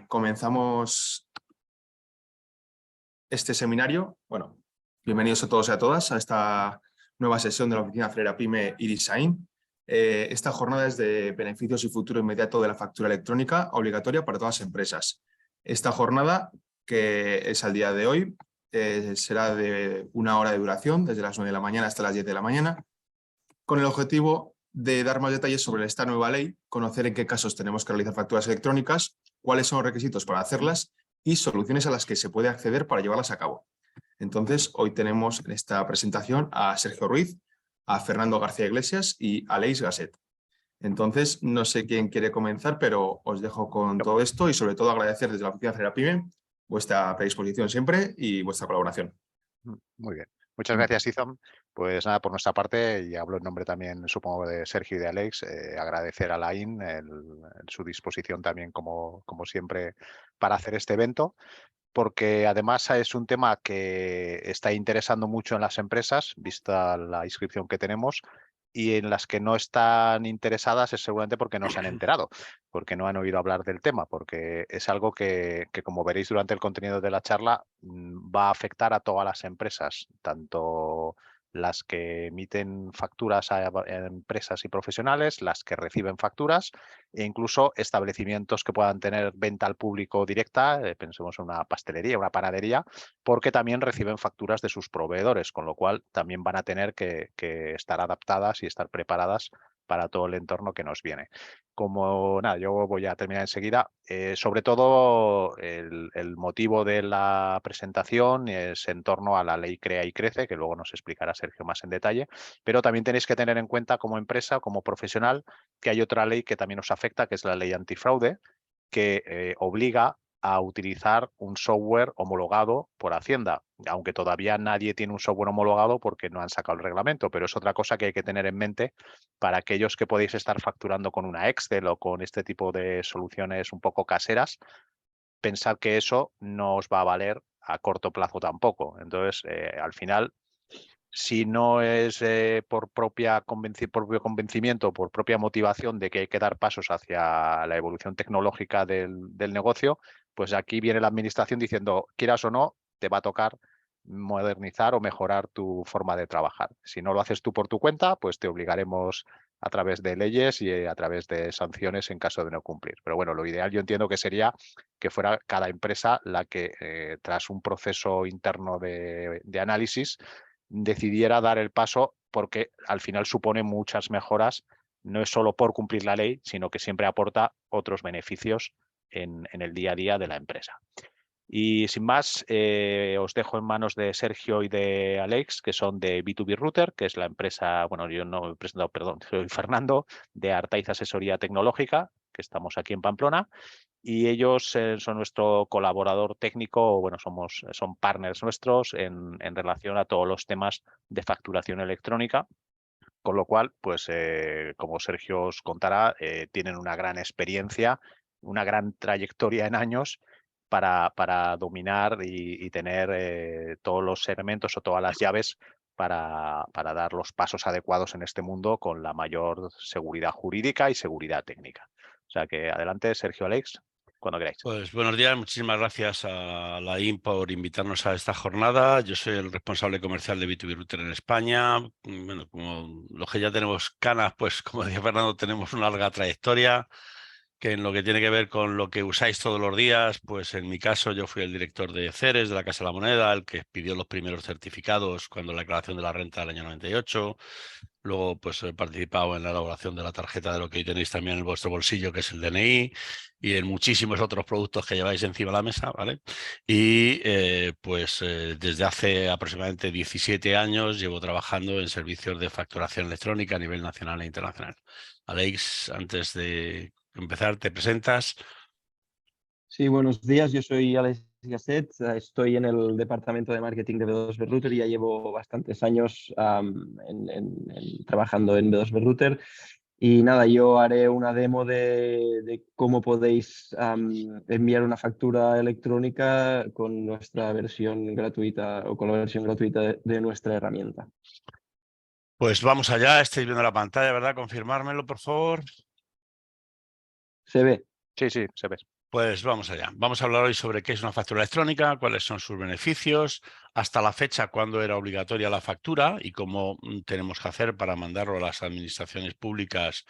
Comenzamos este seminario. Bueno, bienvenidos a todos y a todas a esta nueva sesión de la Oficina Acelera PYME eDesign. Esta jornada es de beneficios y futuro inmediato de la factura electrónica obligatoria para todas las empresas. Esta jornada, que es al día de hoy, será de 1 hora de duración, desde las 9 de la mañana hasta las 10 de la mañana, con el objetivo de dar más detalles sobre esta nueva ley, conocer en qué casos tenemos que realizar facturas electrónicas, cuáles son los requisitos para hacerlas y soluciones a las que se puede acceder para llevarlas a cabo. Entonces, hoy tenemos en esta presentación a Sergio Ruiz, a Fernando García Iglesias y a Aleix Gasset. Entonces, no sé quién quiere comenzar, pero os dejo con todo esto y sobre todo agradecer desde la Oficina Acelera PYME vuestra predisposición siempre y vuestra colaboración. Muy bien. Muchas gracias, Izam. Pues nada, por nuestra parte, y hablo en nombre también, supongo, de Sergio y de Alex, agradecer a la IN su disposición también, como siempre, para hacer este evento, porque además es un tema que está interesando mucho en las empresas, vista la inscripción que tenemos, y en las que no están interesadas es seguramente porque no se han enterado, porque no han oído hablar del tema, porque es algo que como veréis durante el contenido de la charla, va a afectar a todas las empresas, tanto las que emiten facturas a empresas y profesionales, las que reciben facturas e incluso establecimientos que puedan tener venta al público directa, pensemos en una pastelería, una panadería, porque también reciben facturas de sus proveedores, con lo cual también van a tener que estar adaptadas y estar preparadas para todo el entorno que nos viene. Como nada, yo voy a terminar enseguida. Sobre todo el motivo de la presentación es en torno a la ley Crea y Crece, que luego nos explicará Sergio más en detalle, pero también tenéis que tener en cuenta como empresa, como profesional, que hay otra ley que también os afecta, que es la ley antifraude, que obliga a utilizar un software homologado por Hacienda, aunque todavía nadie tiene un software homologado porque no han sacado el reglamento, pero es otra cosa que hay que tener en mente para aquellos que podéis estar facturando con una Excel o con este tipo de soluciones un poco caseras. Pensad que eso no os va a valer a corto plazo tampoco. Entonces, al final, si no es por propio convencimiento, por propia motivación de que hay que dar pasos hacia la evolución tecnológica del negocio, pues aquí viene la administración diciendo, quieras o no, te va a tocar modernizar o mejorar tu forma de trabajar. Si no lo haces tú por tu cuenta, pues te obligaremos a través de leyes y a través de sanciones en caso de no cumplir. Pero bueno, lo ideal yo entiendo que sería que fuera cada empresa la que, tras un proceso interno de análisis, decidiera dar el paso, porque al final supone muchas mejoras, no es solo por cumplir la ley, sino que siempre aporta otros beneficios en el día a día de la empresa. Y sin más, os dejo en manos de Sergio y de Alex, que son de B2B Router, que es la empresa, bueno, yo no me he presentado, perdón, soy Fernando, de Artaiz Asesoría Tecnológica, que estamos aquí en Pamplona, y ellos son nuestro colaborador técnico, bueno, son partners nuestros en relación a todos los temas de facturación electrónica, con lo cual, pues como Sergio os contará, tienen una gran experiencia, una gran trayectoria en años para dominar y tener todos los elementos o todas las llaves para dar los pasos adecuados en este mundo con la mayor seguridad jurídica y seguridad técnica. O sea que adelante, Sergio, Alex, cuando queráis. Pues buenos días, muchísimas gracias a la IN por invitarnos a esta jornada. Yo soy el responsable comercial de B2B Router en España. Bueno, como los que ya tenemos canas, pues como decía Fernando, tenemos una larga trayectoria, que en lo que tiene que ver con lo que usáis todos los días, pues en mi caso yo fui el director de CERES, de la Casa de la Moneda, el que pidió los primeros certificados cuando la declaración de la renta del año 98. Luego pues he participado en la elaboración de la tarjeta de lo que hoy tenéis también en vuestro bolsillo, que es el DNI, y en muchísimos otros productos que lleváis encima de la mesa, ¿vale? Y desde hace aproximadamente 17 años llevo trabajando en servicios de facturación electrónica a nivel nacional e internacional. Alex, antes de empezar, ¿te presentas? Sí, buenos días. Yo soy Alex Gasset. Estoy en el departamento de marketing de B2B Router y ya llevo bastantes años trabajando en B2B Router. Y nada, yo haré una demo de cómo podéis enviar una factura electrónica con nuestra versión gratuita o con la versión gratuita de nuestra herramienta. Pues vamos allá, estáis viendo la pantalla, ¿verdad? Confirmármelo, por favor. ¿Se ve? Sí, se ve. Pues vamos allá. Vamos a hablar hoy sobre qué es una factura electrónica, cuáles son sus beneficios, hasta la fecha cuándo era obligatoria la factura y cómo tenemos que hacer para mandarlo a las administraciones públicas,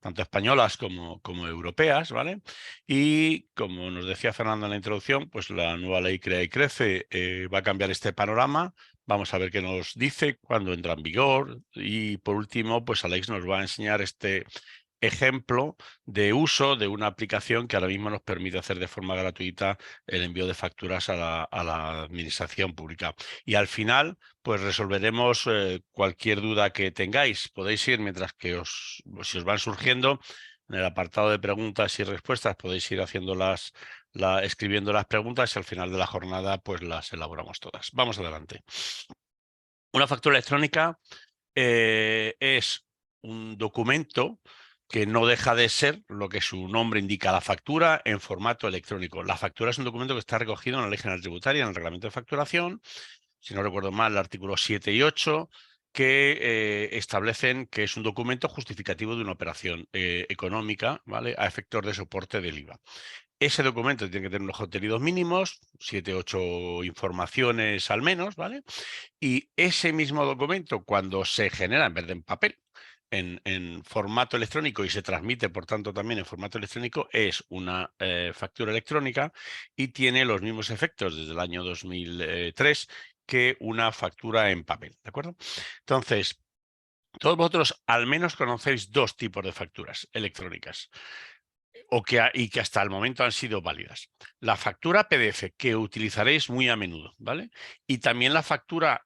tanto españolas como europeas, ¿vale? Y como nos decía Fernando en la introducción, pues la nueva ley Crea y Crece va a cambiar este panorama. Vamos a ver qué nos dice, cuándo entra en vigor y por último, pues Alex nos va a enseñar este ejemplo de uso de una aplicación que ahora mismo nos permite hacer de forma gratuita el envío de facturas a la administración pública. Y al final, pues resolveremos cualquier duda que tengáis. Podéis ir, mientras que si os van surgiendo, en el apartado de preguntas y respuestas, podéis ir haciéndolas, escribiendo las preguntas y al final de la jornada, pues las elaboramos todas. Vamos adelante. Una factura electrónica es un documento que no deja de ser lo que su nombre indica, la factura en formato electrónico. La factura es un documento que está recogido en la Ley General Tributaria, en el Reglamento de Facturación, si no recuerdo mal, el artículo 7 y 8, que establecen que es un documento justificativo de una operación económica, ¿vale?, a efectos de soporte del IVA. Ese documento tiene que tener unos contenidos mínimos, 7 u 8 informaciones al menos, ¿vale? Y ese mismo documento, cuando se genera en vez de en papel, en formato electrónico y se transmite, por tanto, también en formato electrónico, es una factura electrónica y tiene los mismos efectos desde el año 2003 que una factura en papel, ¿de acuerdo? Entonces, todos vosotros al menos conocéis dos tipos de facturas electrónicas y que hasta el momento han sido válidas. La factura PDF, que utilizaréis muy a menudo, ¿vale? Y también la factura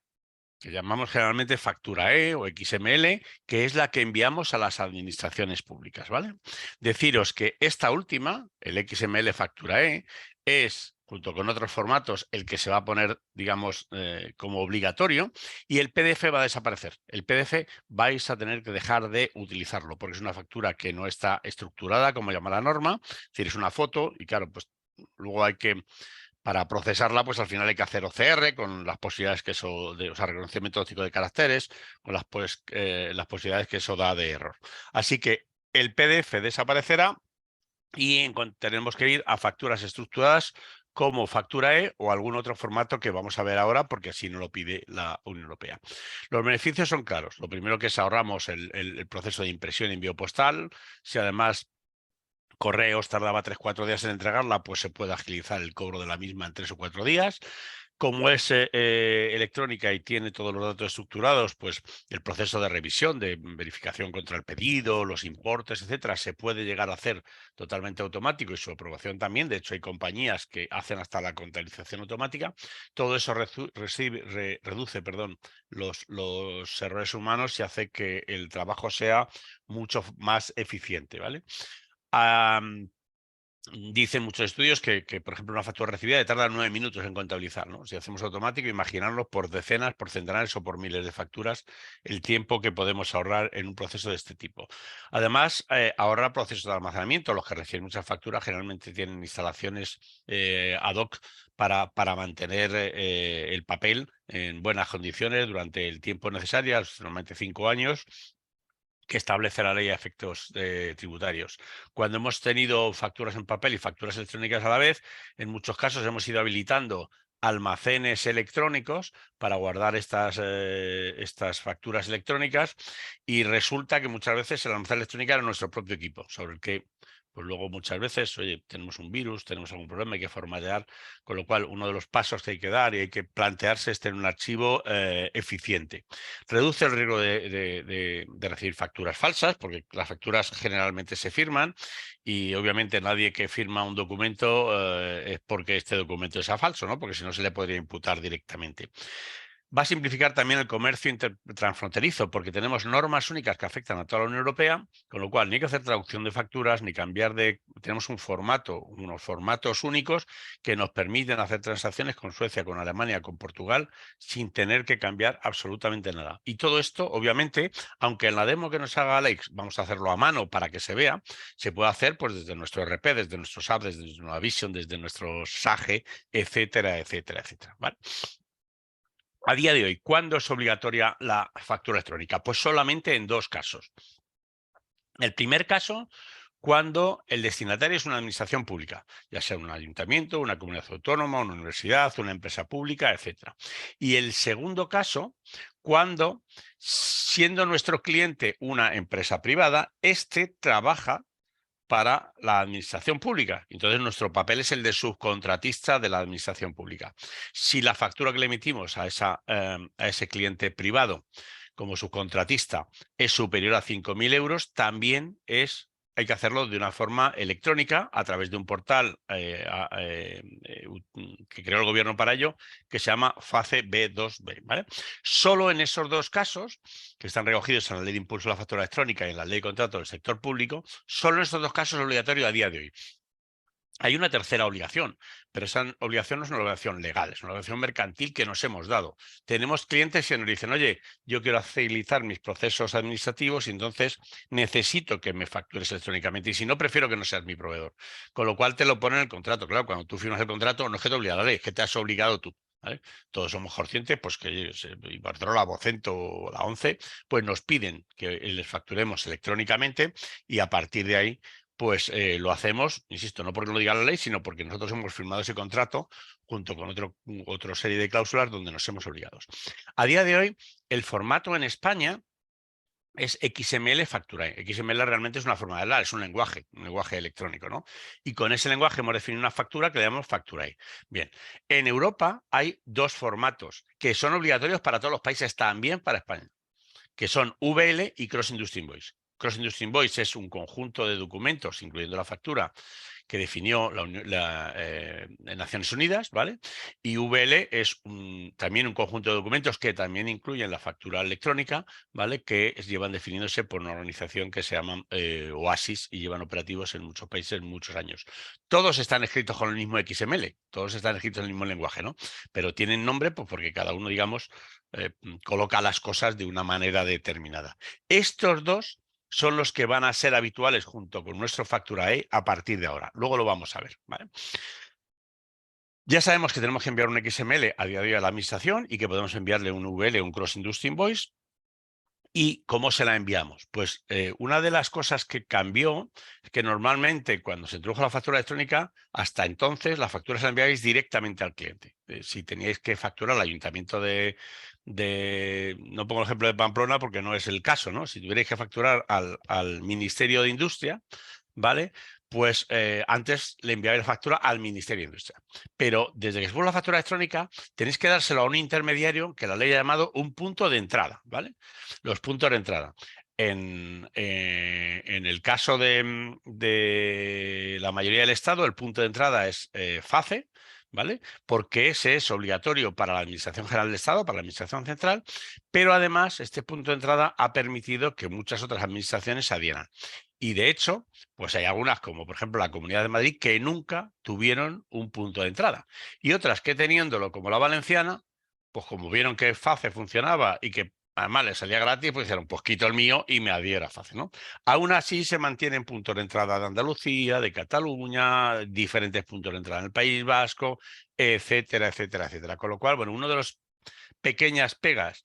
que llamamos generalmente factura E o XML, que es la que enviamos a las administraciones públicas, ¿vale? Deciros que esta última, el XML factura E, es, junto con otros formatos, el que se va a poner, digamos, como obligatorio, y el PDF va a desaparecer. El PDF vais a tener que dejar de utilizarlo, porque es una factura que no está estructurada, como llama la norma, es decir, es una foto, y claro, pues luego hay que... Para procesarla, pues al final hay que hacer OCR con las posibilidades que eso, o sea, reconocimiento óptico de caracteres, con las posibilidades que eso da de error. Así que el PDF desaparecerá y tenemos que ir a facturas estructuradas como factura E o algún otro formato que vamos a ver ahora porque así nos lo pide la Unión Europea. Los beneficios son claros. Lo primero que es ahorramos el proceso de impresión y envío postal. Si además Correos tardaba 3 o 4 días en entregarla, pues se puede agilizar el cobro de la misma en 3 o 4 días. Como es electrónica y tiene todos los datos estructurados, pues el proceso de revisión, de verificación contra el pedido, los importes, etcétera, se puede llegar a hacer totalmente automático y su aprobación también. De hecho, hay compañías que hacen hasta la contabilización automática. Todo eso reduce los errores humanos y hace que el trabajo sea mucho más eficiente, ¿vale? Dicen muchos estudios que, por ejemplo, una factura recibida tarda 9 minutos en contabilizar, ¿no? Si hacemos automático, imaginarnos por decenas, por centenares o por miles de facturas, el tiempo que podemos ahorrar en un proceso de este tipo. Además, ahorrar procesos de almacenamiento. Los que reciben muchas facturas generalmente tienen instalaciones ad hoc para mantener el papel en buenas condiciones durante el tiempo necesario, normalmente 5 años, que establece la ley a efectos tributarios. Cuando hemos tenido facturas en papel y facturas electrónicas a la vez, en muchos casos hemos ido habilitando almacenes electrónicos para guardar estas facturas electrónicas y resulta que muchas veces el almacén electrónico era nuestro propio equipo, sobre el que pues luego muchas veces, oye, tenemos un virus, tenemos algún problema, hay que formatear, con lo cual uno de los pasos que hay que dar y hay que plantearse es tener un archivo eficiente. Reduce el riesgo de recibir facturas falsas, porque las facturas generalmente se firman y obviamente nadie que firma un documento es porque este documento sea falso, ¿no? Porque si no se le podría imputar directamente. Va a simplificar también el comercio transfronterizo, porque tenemos normas únicas que afectan a toda la Unión Europea, con lo cual ni hay que hacer traducción de facturas, ni cambiar de... Tenemos unos formatos únicos que nos permiten hacer transacciones con Suecia, con Alemania, con Portugal, sin tener que cambiar absolutamente nada. Y todo esto, obviamente, aunque en la demo que nos haga Alex vamos a hacerlo a mano para que se vea, se puede hacer pues desde nuestro RP, desde nuestros apps, desde nuestra Navision, desde nuestro SAGE, etcétera, etcétera, etcétera. ¿Vale? A día de hoy, ¿cuándo es obligatoria la factura electrónica? Pues solamente en dos casos. El primer caso, cuando el destinatario es una administración pública, ya sea un ayuntamiento, una comunidad autónoma, una universidad, una empresa pública, etc. Y el segundo caso, cuando, siendo nuestro cliente una empresa privada, este trabaja para la administración pública. Entonces, nuestro papel es el de subcontratista de la administración pública. Si la factura que le emitimos a ese cliente privado como subcontratista es superior a 5.000 euros, también hay que hacerlo de una forma electrónica a través de un portal que creó el gobierno para ello, que se llama FACE B2B. ¿Vale? Solo en esos dos casos, que están recogidos en la Ley de Impulso a la Factura Electrónica y en la Ley de Contrato del Sector Público, solo en estos dos casos es obligatorio a día de hoy. Hay una tercera obligación, pero esa obligación no es una obligación legal, es una obligación mercantil que nos hemos dado. Tenemos clientes que nos dicen, oye, yo quiero agilizar mis procesos administrativos y entonces necesito que me factures electrónicamente y si no, prefiero que no seas mi proveedor. Con lo cual te lo pone en el contrato. Claro, cuando tú firmas el contrato no es que te obliga la ley, es que te has obligado tú. ¿Vale? Todos somos conscientes, pues que Iberdrola, Vocento o la ONCE, pues nos piden que les facturemos electrónicamente y a partir de ahí pues lo hacemos, insisto, no porque lo diga la ley, sino porque nosotros hemos firmado ese contrato junto con otra serie de cláusulas donde nos hemos obligado. A día de hoy, el formato en España es XML Facturae. XML realmente es una forma de hablar, es un lenguaje electrónico, ¿no? Y con ese lenguaje hemos definido una factura que le llamamos Facturae. Bien, en Europa hay dos formatos que son obligatorios para todos los países, también para España, que son VL y Cross Industry Invoice. Cross Industry Invoice es un conjunto de documentos, incluyendo la factura, que definió Naciones Unidas, ¿vale? Y VL es también un conjunto de documentos que también incluyen la factura electrónica, ¿vale? Que llevan definiéndose por una organización que se llama OASIS y llevan operativos en muchos países muchos años. Todos están escritos con el mismo XML, todos están escritos en el mismo lenguaje, ¿no? Pero tienen nombre pues, porque cada uno, digamos, coloca las cosas de una manera determinada. Estos dos son los que van a ser habituales junto con nuestro Facturae a partir de ahora. Luego lo vamos a ver, ¿vale? Ya sabemos que tenemos que enviar un XML a día de hoy a la administración y que podemos enviarle un VL, un Cross Industry Invoice. ¿Y cómo se la enviamos? Pues una de las cosas que cambió es que normalmente cuando se introdujo la factura electrónica, hasta entonces la factura se la enviabais directamente al cliente. Si teníais que facturar al ayuntamiento no pongo el ejemplo de Pamplona porque no es el caso, ¿no? Si tuvierais que facturar al Ministerio de Industria, ¿vale? Pues antes le enviabais la factura al Ministerio de Industria. Pero desde que se puso la factura electrónica, tenéis que dárselo a un intermediario que la ley ha llamado un punto de entrada, ¿vale? Los puntos de entrada. En el caso de la mayoría del Estado, el punto de entrada es FACE, ¿vale? Porque ese es obligatorio para la Administración General del Estado, para la Administración Central, pero además este punto de entrada ha permitido que muchas otras administraciones se adhieran. Y de hecho, pues hay algunas, como por ejemplo la Comunidad de Madrid, que nunca tuvieron un punto de entrada. Y otras que teniéndolo, como la valenciana, pues como vieron que FACE funcionaba y que además les salía gratis, pues dijeron, pues quito el mío y me adhiero a FACE, ¿no? Aún así se mantienen puntos de entrada de Andalucía, de Cataluña, diferentes puntos de entrada en el País Vasco, etcétera, etcétera, etcétera. Con lo cual, bueno, una de las pequeñas pegas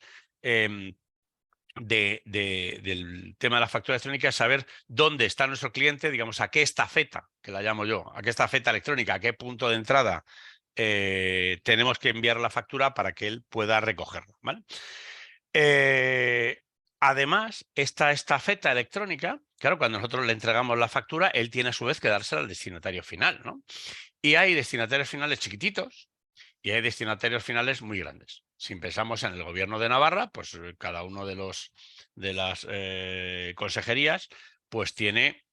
del tema de la factura electrónica es saber dónde está nuestro cliente, digamos, a qué estafeta, que la llamo yo, a qué estafeta electrónica, a qué punto de entrada tenemos que enviar la factura para que él pueda recogerla, ¿vale? Además, esta estafeta electrónica, claro, cuando nosotros le entregamos la factura, él tiene a su vez que dársela al destinatario final, ¿no? Y hay destinatarios finales chiquititos y hay destinatarios finales muy grandes. Si pensamos en el gobierno de Navarra, pues cada uno de las consejerías pues tiene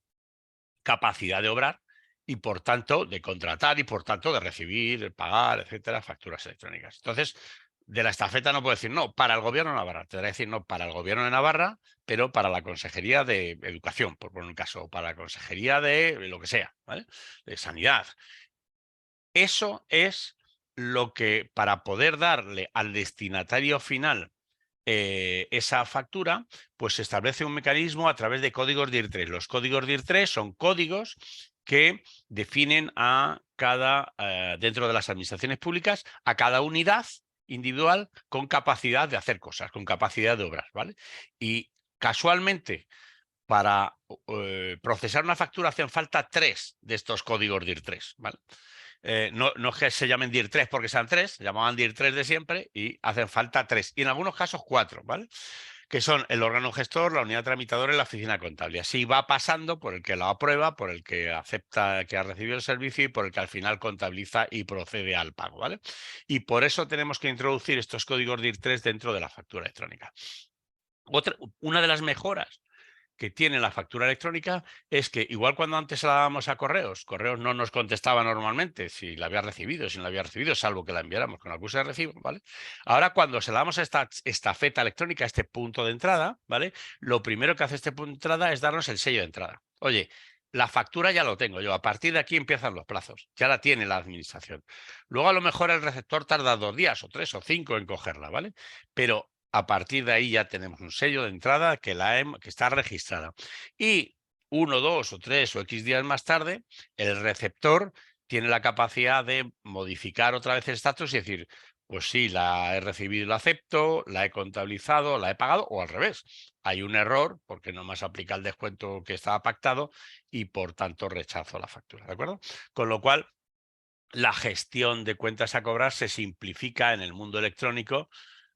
capacidad de obrar y por tanto de contratar y por tanto de recibir, pagar, etcétera, facturas electrónicas. Entonces, de la estafeta no puedo decir no, para el gobierno de Navarra. Te voy a decir no, para el gobierno de Navarra, pero para la Consejería de Educación, por poner un caso, o para la Consejería de lo que sea, ¿vale? De Sanidad. Eso es lo que, para poder darle al destinatario final esa factura, pues se establece un mecanismo a través de códigos DIR3. Los códigos DIR3 son códigos que definen a dentro de las administraciones públicas, a cada unidad individual con capacidad de hacer cosas, con capacidad de obras, ¿vale? Y casualmente, para procesar una factura hacen falta 3 de estos códigos DIR3, ¿vale? No es que se llamen DIR3 porque sean 3, se llamaban DIR3 de siempre y hacen falta 3, y en algunos casos 4, ¿vale? Que son el órgano gestor, la unidad tramitadora y la oficina contable. Así va pasando por el que lo aprueba, por el que acepta que ha recibido el servicio y por el que al final contabiliza y procede al pago, ¿vale? Y por eso tenemos que introducir estos códigos DIR3 dentro de la factura electrónica. Una de las mejoras que tiene la factura electrónica es que, igual cuando antes la dábamos a Correos no nos contestaba normalmente si la había recibido, si no la había recibido, salvo que la enviáramos con acuse de recibo, ¿vale? Ahora, cuando se la damos a esta estafeta electrónica, este punto de entrada, ¿vale? Lo primero que hace este punto de entrada es darnos el sello de entrada. Oye, la factura ya lo tengo yo, a partir de aquí empiezan los plazos, ya la tiene la administración. Luego, a lo mejor el receptor tarda 2 días o 3 o 5 en cogerla, ¿vale? Pero a partir de ahí ya tenemos un sello de entrada que está registrada. Y 1, 2 o 3 o X días más tarde, el receptor tiene la capacidad de modificar otra vez el estatus y decir, pues sí, la he recibido y la acepto, la he contabilizado, la he pagado, o al revés. Hay un error porque no más aplica el descuento que estaba pactado y por tanto rechazo la factura, ¿de acuerdo? Con lo cual, la gestión de cuentas a cobrar se simplifica en el mundo electrónico,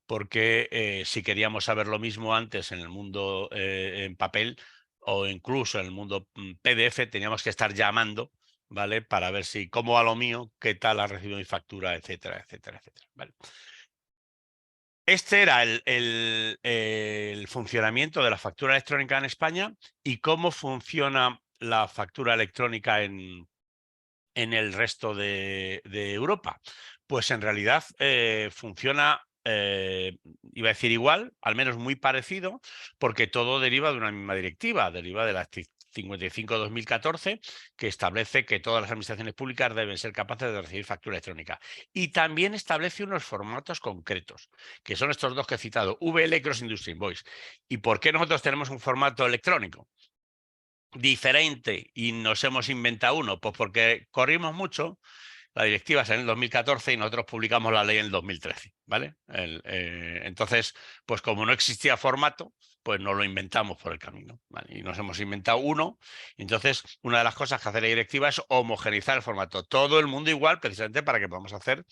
porque si queríamos saber lo mismo antes en el mundo en papel o incluso en el mundo PDF, teníamos que estar llamando, ¿vale? Para ver si cómo va lo mío, qué tal ha recibido mi factura, etcétera, etcétera, etcétera. ¿Vale? Este era el funcionamiento de la factura electrónica en España y cómo funciona la factura electrónica en el resto de Europa. Pues en realidad funciona, iba a decir igual, al menos muy parecido, porque todo deriva de una misma directiva, deriva de la 55/2014, que establece que todas las administraciones públicas deben ser capaces de recibir factura electrónica. Y también establece unos formatos concretos, que son estos dos que he citado, VL y Cross Industry Invoice. ¿Y por qué nosotros tenemos un formato electrónico diferente y nos hemos inventado uno? Pues porque corrimos mucho. La directiva es en el 2014 y nosotros publicamos la ley en el 2013, ¿vale? Entonces, pues como no existía formato, pues nos lo inventamos por el camino, ¿vale? Y nos hemos inventado uno. Entonces, una de las cosas que hace la directiva es homogeneizar el formato. Todo el mundo igual, precisamente para que podamos hacer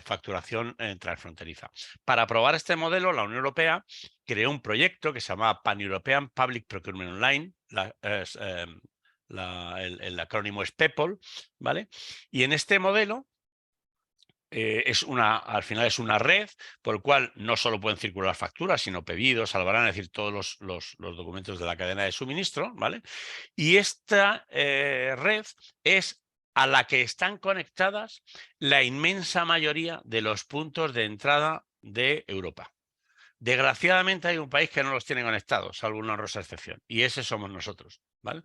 facturación transfronteriza. Para probar este modelo, la Unión Europea creó un proyecto que se llama Pan-European Public Procurement Online, el acrónimo es PEPOL, ¿vale? Y en este modelo al final es una red por el cual no solo pueden circular facturas, sino pedidos, es decir, todos los documentos de la cadena de suministro, ¿vale? Y esta red es a la que están conectadas la inmensa mayoría de los puntos de entrada de Europa. Desgraciadamente hay un país que no los tiene conectados, salvo una honrosa excepción, y ese somos nosotros, ¿vale?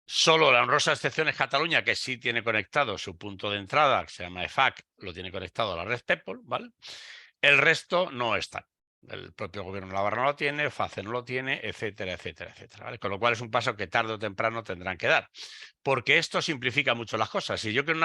Solo la honrosa excepción es Cataluña, que sí tiene conectado su punto de entrada, que se llama EFAC, lo tiene conectado a la red PEPOL, ¿vale? El resto no está. El propio gobierno de Navarra no lo tiene, FACE no lo tiene, etcétera, etcétera, etcétera, ¿vale? Con lo cual es un paso que tarde o temprano tendrán que dar. Porque esto simplifica mucho las cosas. Si yo quiero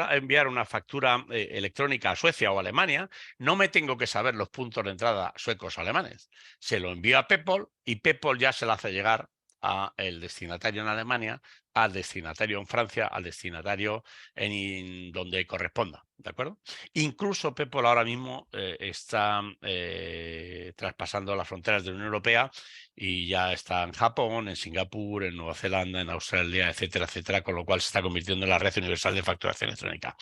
enviar una factura electrónica a Suecia o a Alemania, no me tengo que saber los puntos de entrada suecos o alemanes. Se lo envío a PEPOL y PEPOL ya se la hace llegar al destinatario en Alemania, al destinatario en Francia, al destinatario en donde corresponda, ¿de acuerdo? Incluso PEPOL ahora mismo está traspasando las fronteras de la Unión Europea y ya está en Japón, en Singapur, en Nueva Zelanda, en Australia, etcétera, etcétera, con lo cual se está convirtiendo en la red universal de facturación electrónica.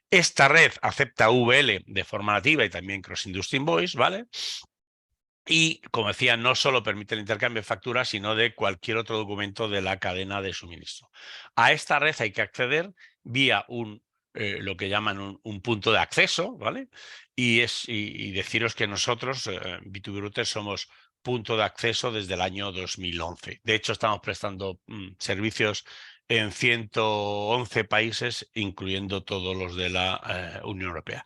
Esta red acepta VL de forma nativa y también Cross Industry Invoice, ¿vale? Y, como decía, no solo permite el intercambio de facturas, sino de cualquier otro documento de la cadena de suministro. A esta red hay que acceder vía lo que llaman un punto de acceso, ¿vale? Y deciros que nosotros, B2B Router, somos punto de acceso desde el año 2011. De hecho, estamos prestando servicios en 111 países, incluyendo todos los de la Unión Europea.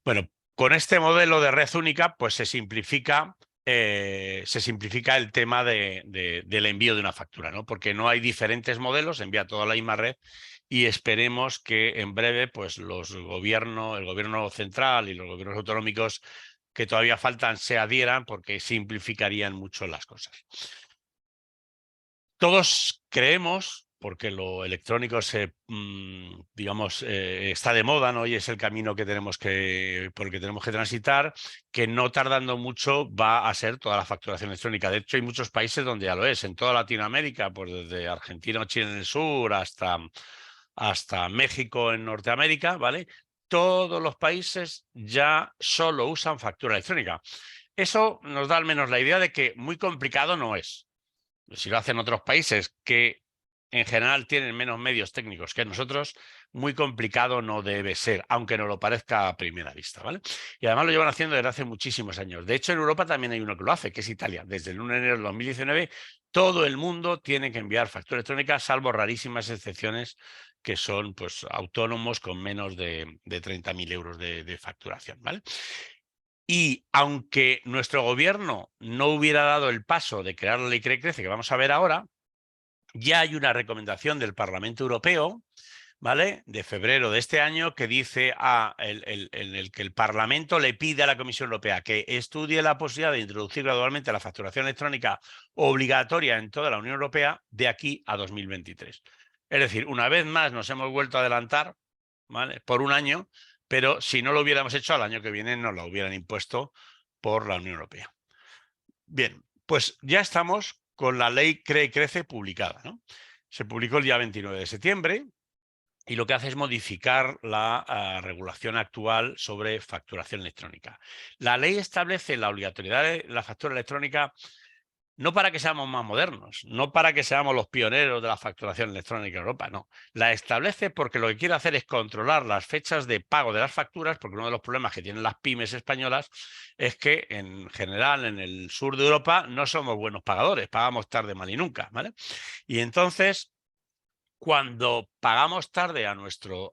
Bueno, con este modelo de red única, pues se simplifica el tema del envío de una factura, ¿no? Porque no hay diferentes modelos, envía toda la misma red y esperemos que en breve pues el gobierno central y los gobiernos autonómicos que todavía faltan se adhieran, porque simplificarían mucho las cosas. Todos creemos, porque lo electrónico digamos, está de moda, ¿no? Y es el camino que por el que tenemos que transitar, que no tardando mucho va a ser toda la facturación electrónica. De hecho, hay muchos países donde ya lo es. En toda Latinoamérica, pues desde Argentina o Chile en el sur hasta México en Norteamérica, ¿vale? Todos los países ya solo usan factura electrónica. Eso nos da al menos la idea de que muy complicado no es. Si lo hacen otros países que en general tienen menos medios técnicos que nosotros, muy complicado no debe ser, aunque no lo parezca a primera vista, ¿vale? Y además lo llevan haciendo desde hace muchísimos años. De hecho, en Europa también hay uno que lo hace, que es Italia. Desde el 1 de enero de 2019, todo el mundo tiene que enviar factura electrónica, salvo rarísimas excepciones que son pues, autónomos con menos de 30.000 euros de facturación, ¿vale? Y aunque nuestro gobierno no hubiera dado el paso de crear la ley CRE-Crece que vamos a ver ahora, ya hay una recomendación del Parlamento Europeo, ¿vale?, de febrero de este año, que dice en el que el Parlamento le pide a la Comisión Europea que estudie la posibilidad de introducir gradualmente la facturación electrónica obligatoria en toda la Unión Europea de aquí a 2023. Es decir, una vez más nos hemos vuelto a adelantar, ¿vale?, por un año, pero si no lo hubiéramos hecho, al año que viene nos lo hubieran impuesto por la Unión Europea. Bien, pues ya estamos con la ley CRE-Crece publicada, ¿no? Se publicó el día 29 de septiembre y lo que hace es modificar la regulación actual sobre facturación electrónica. La ley establece la obligatoriedad de la factura electrónica no para que seamos más modernos, no para que seamos los pioneros de la facturación electrónica en Europa, no. La establece porque lo que quiere hacer es controlar las fechas de pago de las facturas, porque uno de los problemas que tienen las pymes españolas es que en general en el sur de Europa no somos buenos pagadores, pagamos tarde, mal y nunca, ¿vale? Y entonces, cuando pagamos tarde a nuestro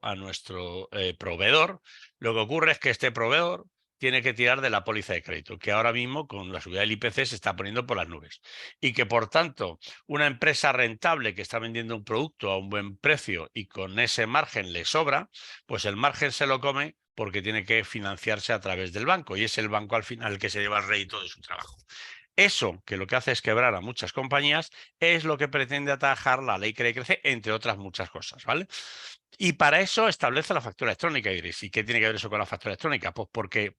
proveedor, lo que ocurre es que este proveedor tiene que tirar de la póliza de crédito, que ahora mismo con la subida del IPC se está poniendo por las nubes. Y que, por tanto, una empresa rentable que está vendiendo un producto a un buen precio y con ese margen le sobra, pues el margen se lo come porque tiene que financiarse a través del banco. Y es el banco al final el que se lleva el rédito de su trabajo. Eso, que lo que hace es quebrar a muchas compañías, es lo que pretende atajar la ley CRE-Crece, entre otras muchas cosas, ¿vale? Y para eso establece la factura electrónica. Y diréis, ¿y qué tiene que ver eso con la factura electrónica? Pues porque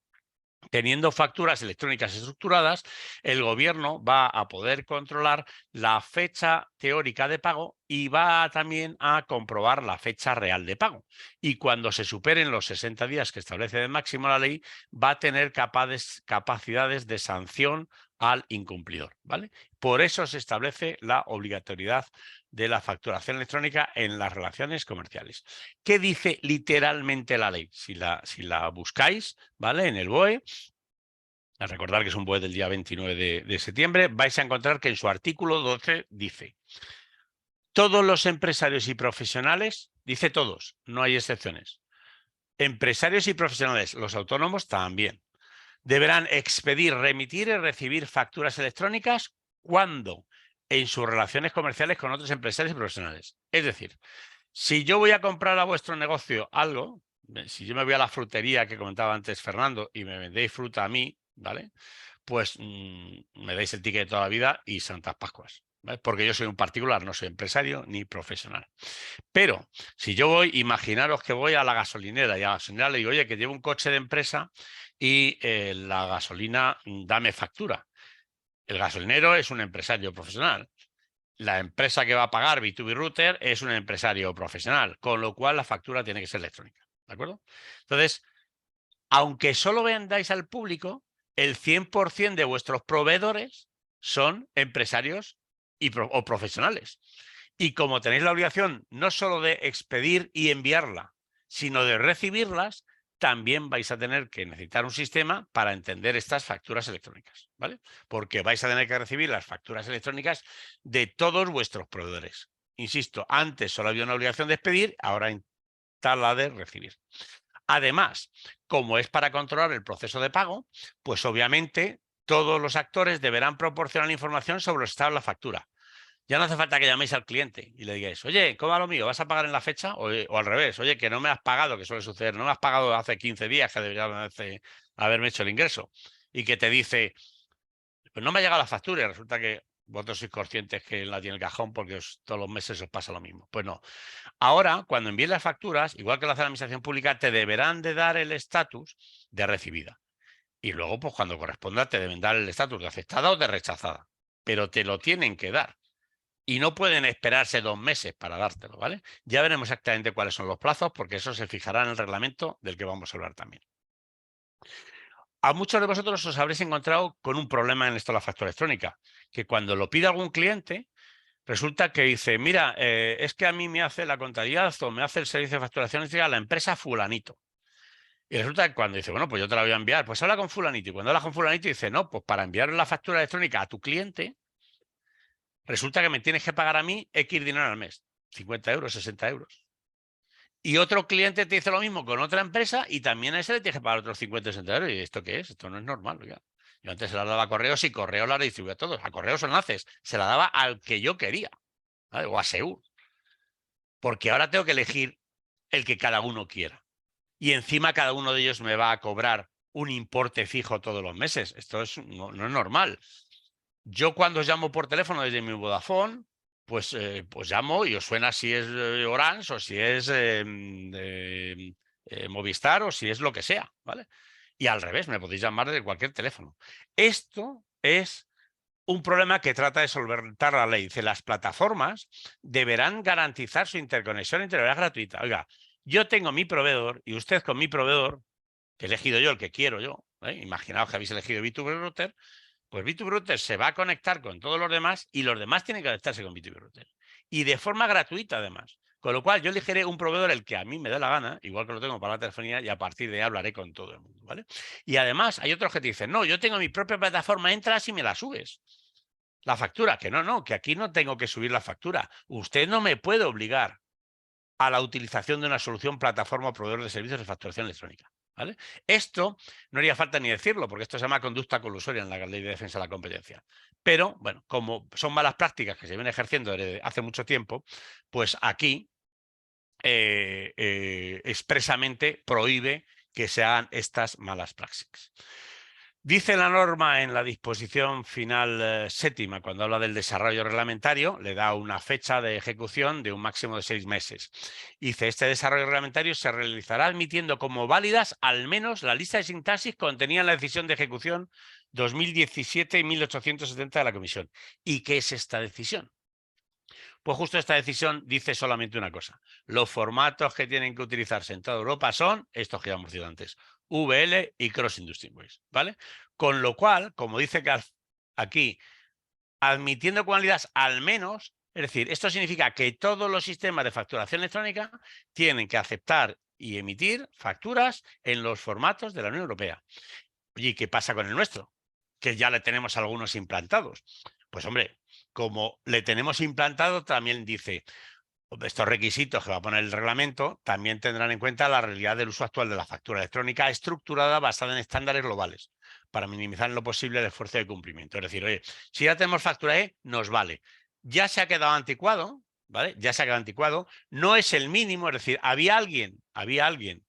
teniendo facturas electrónicas estructuradas, el gobierno va a poder controlar la fecha teórica de pago y va también a comprobar la fecha real de pago. Y cuando se superen los 60 días que establece de máximo la ley, va a tener capacidades de sanción al incumplidor, ¿vale? Por eso se establece la obligatoriedad de la facturación electrónica en las relaciones comerciales. ¿Qué dice literalmente la ley? Si la buscáis, ¿vale?, en el BOE, a recordar que es un BOE del día 29 de septiembre, vais a encontrar que en su artículo 12 dice: todos los empresarios y profesionales, dice todos, no hay excepciones, empresarios y profesionales, los autónomos también, deberán expedir, remitir y recibir facturas electrónicas cuando en sus relaciones comerciales con otros empresarios y profesionales. Es decir, si yo voy a comprar a vuestro negocio algo, si yo me voy a la frutería que comentaba antes Fernando y me vendéis fruta a mí, ¿vale?, pues me dais el ticket de toda la vida y Santas Pascuas, ¿vale?, porque yo soy un particular, no soy empresario ni profesional. Pero si yo voy, imaginaros que voy a la gasolinera y a la gasolinera le digo, oye, que llevo un coche de empresa y la gasolina, dame factura. El gasolinero es un empresario profesional. La empresa que va a pagar B2B Router es un empresario profesional, con lo cual la factura tiene que ser electrónica, ¿de acuerdo? Entonces, aunque solo vendáis al público, el 100% de vuestros proveedores son empresarios o profesionales. Y como tenéis la obligación no solo de expedir y enviarla, sino de recibirlas, también vais a tener que necesitar un sistema para entender estas facturas electrónicas, ¿vale? Porque vais a tener que recibir las facturas electrónicas de todos vuestros proveedores. Insisto, antes solo había una obligación de expedir, ahora está la de recibir. Además, como es para controlar el proceso de pago, pues obviamente todos los actores deberán proporcionar información sobre el estado de la factura. Ya no hace falta que llaméis al cliente y le digáis, oye, ¿cómo va lo mío? ¿Vas a pagar en la fecha? O al revés, oye, que no me has pagado, que suele suceder, no me has pagado hace 15 días que deberías haberme hecho el ingreso. Y que te dice, pues no me ha llegado la factura y resulta que Vosotros sois conscientes que la tiene el cajón porque todos los meses os pasa lo mismo. Pues no. Ahora, cuando envíes las facturas, igual que lo hace la administración pública, te deberán de dar el estatus de recibida. Y luego, pues cuando corresponda, te deben dar el estatus de aceptada o de rechazada. Pero te lo tienen que dar. Y no pueden esperarse 2 meses para dártelo, ¿vale? Ya veremos exactamente cuáles son los plazos, porque eso se fijará en el reglamento del que vamos a hablar también. A muchos de vosotros os habréis encontrado con un problema en esto de la factura electrónica, que cuando lo pide algún cliente, resulta que dice, mira, es que a mí me hace la contabilidad o me hace el servicio de facturación electrónica la empresa fulanito. Y resulta que cuando dice, bueno, pues yo te la voy a enviar, pues habla con fulanito. Y cuando habla con fulanito dice, no, pues para enviar la factura electrónica a tu cliente, resulta que me tienes que pagar a mí X dinero al mes, 50 euros, 60 euros. Y otro cliente te dice lo mismo con otra empresa y también a ese le tienes que pagar otros 50 60 euros. ¿Y esto qué es? Esto no es normal. Oiga. Yo antes se la daba a Correos y Correos la distribuía a todos. A Correos o Enlaces. Se la daba al que yo quería. ¿Vale? O a Seur. Porque ahora tengo que elegir el que cada uno quiera. Y encima cada uno de ellos me va a cobrar un importe fijo todos los meses. Esto no es normal. Yo cuando os llamo por teléfono desde mi Vodafone, pues llamo y os suena si es Orange o si es Movistar o si es lo que sea, ¿vale? Y al revés, me podéis llamar de cualquier teléfono. Esto es un problema que trata de solventar la ley. Dice, las plataformas deberán garantizar su interconexión e integridad gratuita. Oiga, yo tengo mi proveedor y usted con mi proveedor, que he elegido yo el que quiero yo, imaginaos que habéis elegido B2B Router, pues B2B Router se va a conectar con todos los demás y los demás tienen que conectarse con B2B Router. Y de forma gratuita, además. Con lo cual, yo elegiré un proveedor el que a mí me dé la gana, igual que lo tengo para la telefonía, y a partir de ahí hablaré con todo el mundo, ¿vale? Y además, hay otros que te dicen, no, yo tengo mi propia plataforma, entras y me la subes. La factura, que no, que aquí no tengo que subir la factura. Usted no me puede obligar a la utilización de una solución plataforma o proveedor de servicios de facturación electrónica. ¿Vale? Esto no haría falta ni decirlo, porque esto se llama conducta colusoria en la Ley de Defensa de la Competencia. Pero, bueno, como son malas prácticas que se vienen ejerciendo desde hace mucho tiempo, pues aquí expresamente prohíbe que se hagan estas malas prácticas. Dice la norma en la disposición final séptima, cuando habla del desarrollo reglamentario, le da una fecha de ejecución de un máximo de 6 meses. Dice, este desarrollo reglamentario se realizará admitiendo como válidas al menos la lista de sintaxis contenida en la decisión de ejecución 2017 y 1870 de la Comisión. ¿Y qué es esta decisión? Pues justo esta decisión dice solamente una cosa. Los formatos que tienen que utilizarse en toda Europa son estos que ya hemos dicho antes. VL y Cross Industry Invoice, ¿vale? Con lo cual, como dice que aquí, admitiendo cualidades al menos, es decir, esto significa que todos los sistemas de facturación electrónica tienen que aceptar y emitir facturas en los formatos de la Unión Europea. Oye, ¿y qué pasa con el nuestro? Que ya le tenemos algunos implantados. Pues hombre, como le tenemos implantado, también dice, estos requisitos que va a poner el reglamento también tendrán en cuenta la realidad del uso actual de la factura electrónica estructurada basada en estándares globales para minimizar en lo posible el esfuerzo de cumplimiento. Es decir, oye, si ya tenemos factura E, nos vale. Ya se ha quedado anticuado, ¿vale? Ya se ha quedado anticuado. No es el mínimo, es decir, había alguien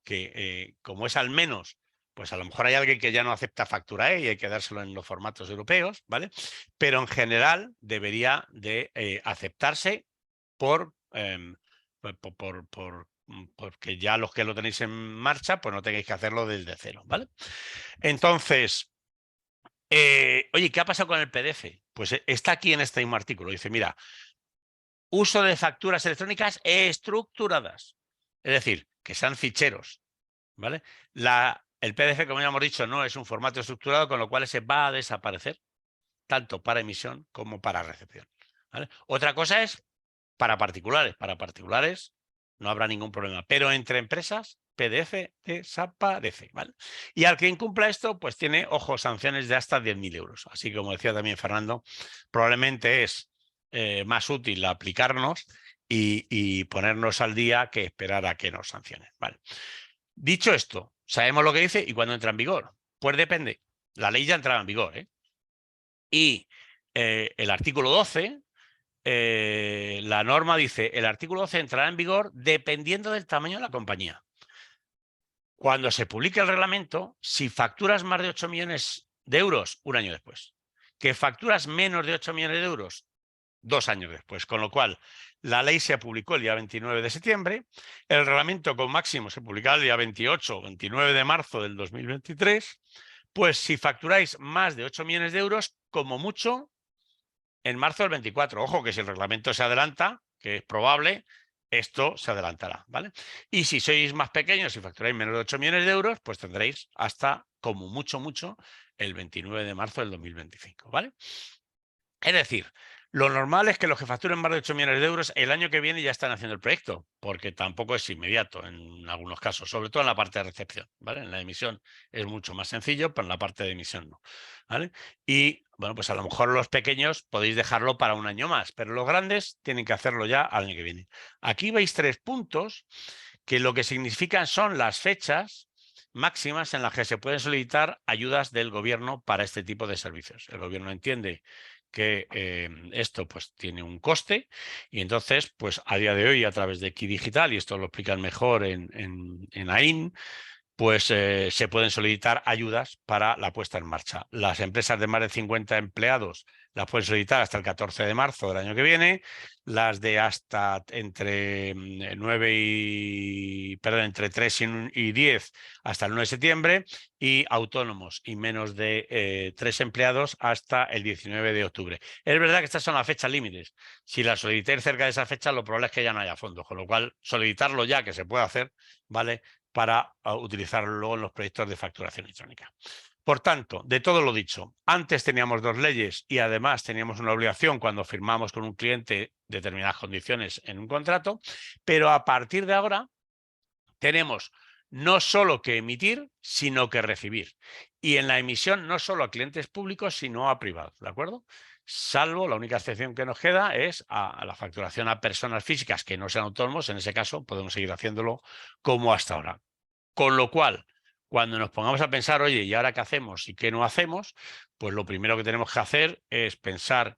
que, como es al menos, pues a lo mejor hay alguien que ya no acepta factura E y hay que dárselo en los formatos europeos, ¿vale? Pero en general debería de aceptarse porque ya los que lo tenéis en marcha, pues no tengáis que hacerlo desde cero, ¿vale? Entonces, oye, ¿qué ha pasado con el PDF? Pues está aquí en este mismo artículo. Dice, mira, uso de facturas electrónicas estructuradas. Es decir, que sean ficheros, ¿vale? El PDF, como ya hemos dicho, no es un formato estructurado, con lo cual se va a desaparecer, tanto para emisión como para recepción, ¿vale? Otra cosa es para particulares no habrá ningún problema, pero entre empresas PDF desaparece, ¿vale? Y al que incumpla esto, pues tiene, ojo, sanciones de hasta 10.000 euros. Así que, como decía también Fernando, probablemente es más útil aplicarnos y ponernos al día que esperar a que nos sancionen, ¿vale? Dicho esto, sabemos lo que dice y cuándo entra en vigor. Pues depende. La ley ya entraba en vigor, ¿eh? Y el artículo 12... la norma dice, el artículo 12 entrará en vigor dependiendo del tamaño de la compañía. Cuando se publique el reglamento, si facturas más de 8 millones de euros, un año después. ¿Que facturas menos de 8 millones de euros? 2 años después, con lo cual la ley se publicó el día 29 de septiembre, el reglamento con máximo se publicaba el día 28 o 29 de marzo del 2023, pues si facturáis más de 8 millones de euros, como mucho, en marzo del 24. Ojo que si el reglamento se adelanta, que es probable, esto se adelantará, ¿vale? Y si sois más pequeños y facturáis menos de 8 millones de euros, pues tendréis hasta, como mucho, el 29 de marzo del 2025, ¿vale? Es decir, lo normal es que los que facturen más de 8 millones de euros el año que viene ya están haciendo el proyecto, porque tampoco es inmediato en algunos casos, sobre todo en la parte de recepción, ¿vale? En la emisión es mucho más sencillo, pero en la parte de emisión no, ¿vale? Y, bueno, pues a lo mejor los pequeños podéis dejarlo para un año más, pero los grandes tienen que hacerlo ya al año que viene. Aquí veis 3 puntos que lo que significan son las fechas máximas en las que se pueden solicitar ayudas del gobierno para este tipo de servicios. El gobierno entiende que esto pues tiene un coste y entonces pues a día de hoy a través de Ki Digital, y esto lo explican mejor en AIN, pues se pueden solicitar ayudas para la puesta en marcha. Las empresas de más de 50 empleados las pueden solicitar hasta el 14 de marzo del año que viene, las de hasta entre 3 y 10 hasta el 9 de septiembre y autónomos y menos de 3 empleados hasta el 19 de octubre. Es verdad que estas son las fechas límites. Si las solicitáis cerca de esa fecha, lo probable es que ya no haya fondos, con lo cual solicitarlo ya, que se puede hacer, ¿vale?, para utilizarlo luego en los proyectos de facturación electrónica. Por tanto, de todo lo dicho, antes teníamos 2 leyes y además teníamos una obligación cuando firmamos con un cliente determinadas condiciones en un contrato, pero a partir de ahora tenemos no solo que emitir, sino que recibir. Y en la emisión no solo a clientes públicos, sino a privados, ¿de acuerdo? Salvo, la única excepción que nos queda es a la facturación a personas físicas que no sean autónomos. En ese caso podemos seguir haciéndolo como hasta ahora. Con lo cual, cuando nos pongamos a pensar, oye, ¿y ahora qué hacemos y qué no hacemos? Pues lo primero que tenemos que hacer es pensar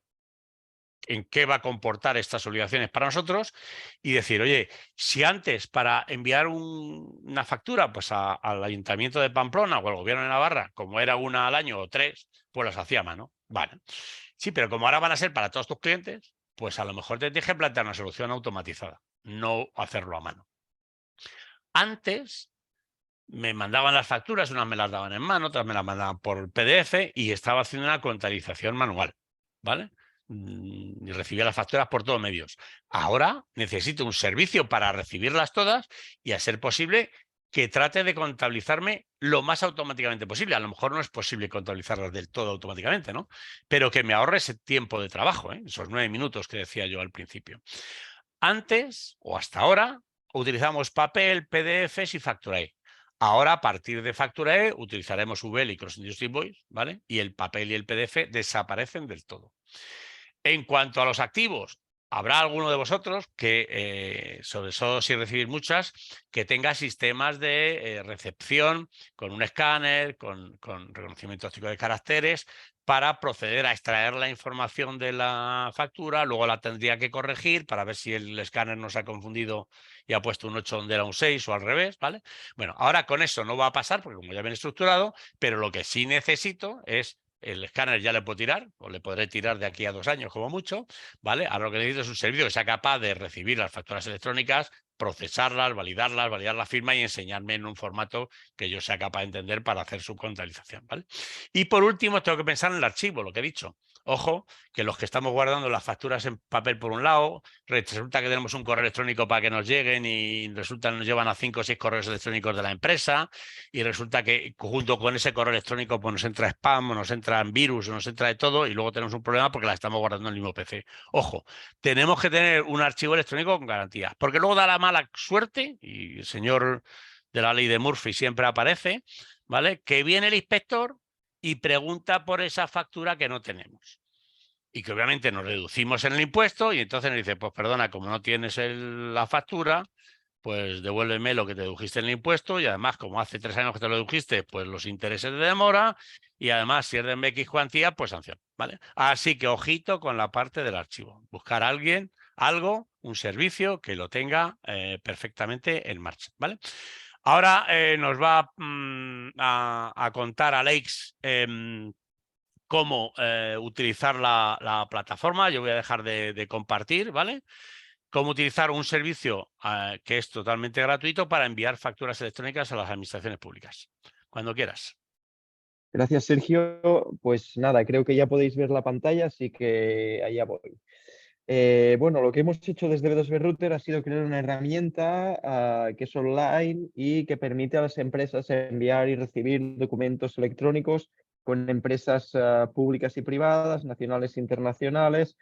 en qué va a comportar estas obligaciones para nosotros y decir, oye, si antes para enviar una factura pues al Ayuntamiento de Pamplona o al Gobierno de Navarra, como era una al año o 3, pues las hacía a mano. Vale. Sí, pero como ahora van a ser para todos tus clientes, pues a lo mejor te tienes que plantear una solución automatizada, no hacerlo a mano. Antes me mandaban las facturas, unas me las daban en mano, otras me las mandaban por PDF y estaba haciendo una contabilización manual, ¿vale? Y recibía las facturas por todos medios. Ahora necesito un servicio para recibirlas todas y, a ser posible, que trate de contabilizarme lo más automáticamente posible. A lo mejor no es posible contabilizarlas del todo automáticamente, ¿no? Pero que me ahorre ese tiempo de trabajo, ¿eh? Esos 9 minutos que decía yo al principio. Antes, o hasta ahora, utilizamos papel, PDFs y Facturae. Ahora, a partir de Facturae, utilizaremos VL y Cross Industry Invoice, ¿vale? Y el papel y el PDF desaparecen del todo. En cuanto a los activos, habrá alguno de vosotros que, sobre todo si recibís muchas, que tenga sistemas de recepción con un escáner, con reconocimiento óptico de caracteres, para proceder a extraer la información de la factura. Luego la tendría que corregir para ver si el escáner no se ha confundido y ha puesto un 8 donde era un 6 o al revés, ¿vale? Bueno, ahora con eso no va a pasar porque como ya viene estructurado, pero lo que sí necesito es el escáner. Ya le puedo tirar, o le podré tirar de aquí a 2 años como mucho, ¿vale? Ahora lo que necesito es un servicio que sea capaz de recibir las facturas electrónicas, procesarlas, validar la firma y enseñarme en un formato que yo sea capaz de entender para hacer su contabilización, ¿vale? Y por último, tengo que pensar en el archivo, lo que he dicho. Ojo, que los que estamos guardando las facturas en papel por un lado, resulta que tenemos un correo electrónico para que nos lleguen y resulta que nos llevan a 5 o 6 correos electrónicos de la empresa y resulta que junto con ese correo electrónico pues nos entra spam, o nos entran virus, o nos entra de todo y luego tenemos un problema porque la estamos guardando en el mismo PC. Ojo, tenemos que tener un archivo electrónico con garantías, porque luego da la mala suerte, y el señor de la ley de Murphy siempre aparece, ¿vale?, que viene el inspector y pregunta por esa factura que no tenemos. Y que obviamente nos reducimos en el impuesto y entonces nos dice, pues perdona, como no tienes la factura, pues devuélveme lo que te dedujiste en el impuesto y además, como hace 3 años que te lo dedujiste, pues los intereses de demora y además si es de X cuantía, pues sanción, ¿vale? Así que ojito con la parte del archivo. Buscar a alguien, algo, un servicio que lo tenga perfectamente en marcha, ¿vale? Ahora nos va a contar Alex cómo utilizar la plataforma. Yo voy a dejar de compartir, ¿vale? Cómo utilizar un servicio que es totalmente gratuito para enviar facturas electrónicas a las administraciones públicas. Cuando quieras. Gracias, Sergio. Pues nada, creo que ya podéis ver la pantalla, así que allá voy. Bueno, lo que hemos hecho desde B2B Router ha sido crear una herramienta que es online y que permite a las empresas enviar y recibir documentos electrónicos con empresas públicas y privadas, nacionales e internacionales.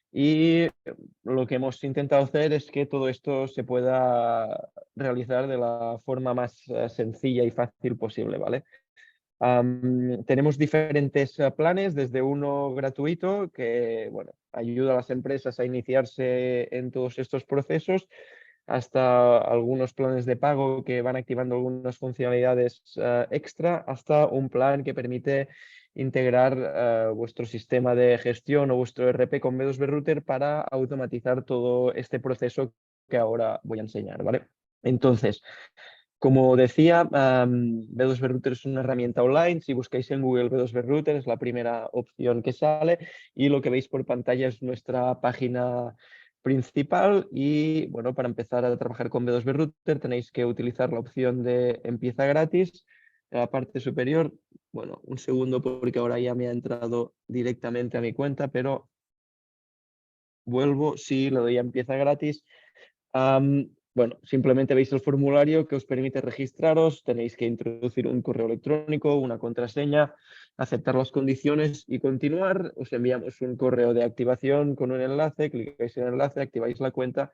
Y lo que hemos intentado hacer es que todo esto se pueda realizar de la forma más sencilla y fácil posible, ¿vale? Tenemos diferentes planes, desde uno gratuito que bueno, ayuda a las empresas a iniciarse en todos estos procesos, hasta algunos planes de pago que van activando algunas funcionalidades extra, hasta un plan que permite integrar vuestro sistema de gestión o vuestro ERP con B2B Router para automatizar todo este proceso que ahora voy a enseñar, ¿vale? Entonces, como decía, B2B Router es una herramienta online. Si buscáis en Google B2B Router es la primera opción que sale y lo que veis por pantalla es nuestra página principal. Y bueno, para empezar a trabajar con B2B Router tenéis que utilizar la opción de empieza gratis en la parte superior. Bueno, un segundo porque ahora ya me ha entrado directamente a mi cuenta, pero vuelvo, sí, le doy a empieza gratis. Bueno, simplemente veis el formulario que os permite registraros, tenéis que introducir un correo electrónico, una contraseña, aceptar las condiciones y continuar. Os enviamos un correo de activación con un enlace, clicáis en el enlace, activáis la cuenta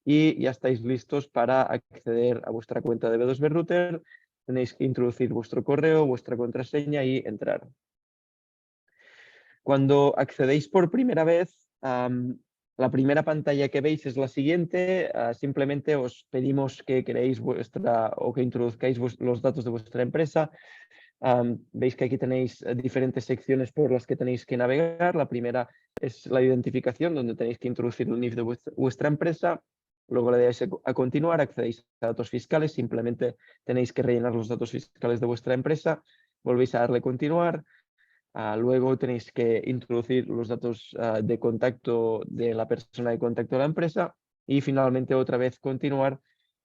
y ya estáis listos para acceder a vuestra cuenta de B2B Router. Tenéis que introducir vuestro correo, vuestra contraseña y entrar. Cuando accedéis por primera vez, la primera pantalla que veis es la siguiente. Simplemente os pedimos que creéis o que introduzcáis los datos de vuestra empresa. Veis que aquí tenéis diferentes secciones por las que tenéis que navegar. La primera es la identificación, donde tenéis que introducir el NIF de vuestra empresa. Luego le dais a continuar, accedéis a datos fiscales. Simplemente tenéis que rellenar los datos fiscales de vuestra empresa. Volvéis a darle a continuar. Luego tenéis que introducir los datos de contacto de la persona de contacto de la empresa y finalmente otra vez continuar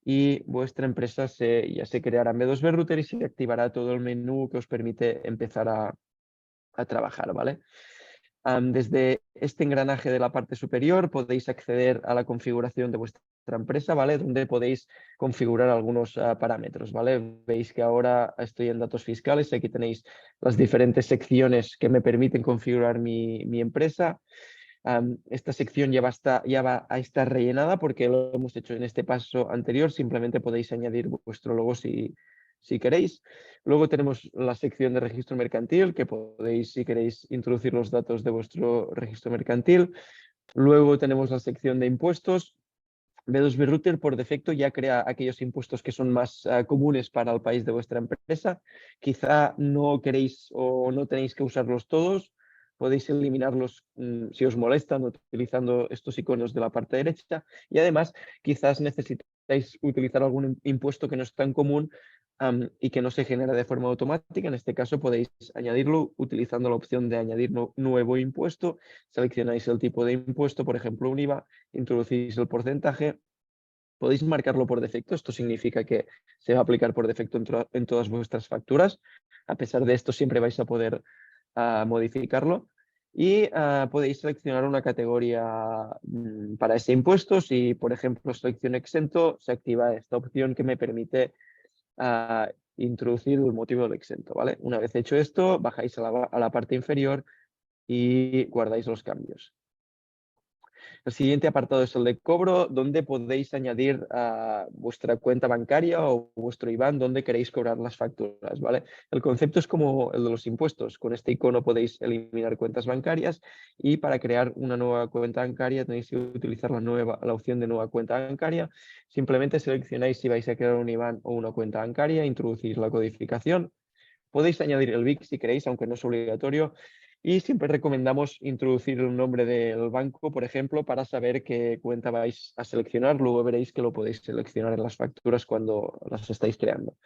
y vuestra empresa ya se creará en B2B Router y se activará todo el menú que os permite empezar a trabajar, ¿vale? Desde este engranaje de la parte superior podéis acceder a la configuración de vuestra empresa, ¿vale? Donde podéis configurar algunos parámetros, ¿vale? Veis que ahora estoy en datos fiscales, aquí tenéis las diferentes secciones que me permiten configurar mi empresa. Esta sección ya va a estar rellenada porque lo hemos hecho en este paso anterior, simplemente podéis añadir vuestro logo si queréis. Luego tenemos la sección de registro mercantil, que podéis, si queréis, introducir los datos de vuestro registro mercantil. Luego tenemos la sección de impuestos. B2B Router por defecto ya crea aquellos impuestos que son más comunes para el país de vuestra empresa. Quizá no queréis o no tenéis que usarlos todos. Podéis eliminarlos si os molestan utilizando estos iconos de la parte derecha. Y además, quizás necesitáis utilizar algún impuesto que no es tan común y que no se genera de forma automática. En este caso podéis añadirlo utilizando la opción de añadir nuevo impuesto. Seleccionáis el tipo de impuesto, por ejemplo un IVA, introducís el porcentaje. Podéis marcarlo por defecto. Esto significa que se va a aplicar por defecto en todas vuestras facturas. A pesar de esto, siempre vais a poder modificarlo. Y podéis seleccionar una categoría para ese impuesto. Si, por ejemplo, selecciono exento, se activa esta opción que me permite introducir el motivo del exento, ¿vale? Una vez hecho esto, bajáis a la parte inferior y guardáis los cambios. El siguiente apartado es el de cobro, donde podéis añadir vuestra cuenta bancaria o vuestro IBAN donde queréis cobrar las facturas, ¿vale? El concepto es como el de los impuestos. Con este icono podéis eliminar cuentas bancarias y para crear una nueva cuenta bancaria tenéis que utilizar la opción de nueva cuenta bancaria. Simplemente seleccionáis si vais a crear un IBAN o una cuenta bancaria, introducís la codificación. Podéis añadir el BIC si queréis, aunque no es obligatorio. Y siempre recomendamos introducir el nombre del banco, por ejemplo, para saber qué cuenta vais a seleccionar. Luego veréis que lo podéis seleccionar en las facturas cuando las estáis creando.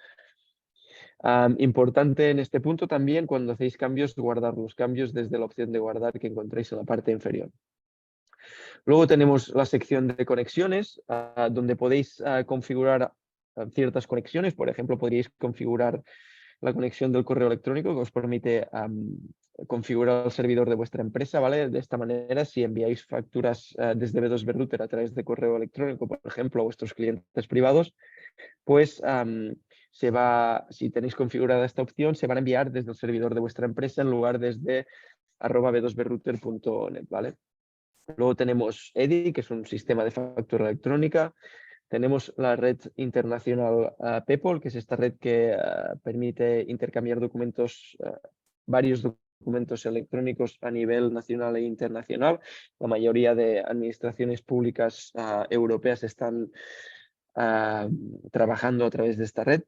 Importante en este punto también, cuando hacéis cambios, guardar los cambios desde la opción de guardar que encontráis en la parte inferior. Luego tenemos la sección de conexiones, donde podéis configurar ciertas conexiones. Por ejemplo, podríais configurar la conexión del correo electrónico que os permite configurar el servidor de vuestra empresa, ¿vale? De esta manera, si enviáis facturas desde B2B Router a través de correo electrónico, por ejemplo, a vuestros clientes privados, pues si tenéis configurada esta opción, se van a enviar desde el servidor de vuestra empresa en lugar desde @b2brouter.net, ¿vale? Luego tenemos EDI, que es un sistema de factura electrónica. Tenemos la red internacional PEPOL, que es esta red que permite intercambiar documentos, varios documentos electrónicos a nivel nacional e internacional. La mayoría de administraciones públicas europeas están trabajando a través de esta red.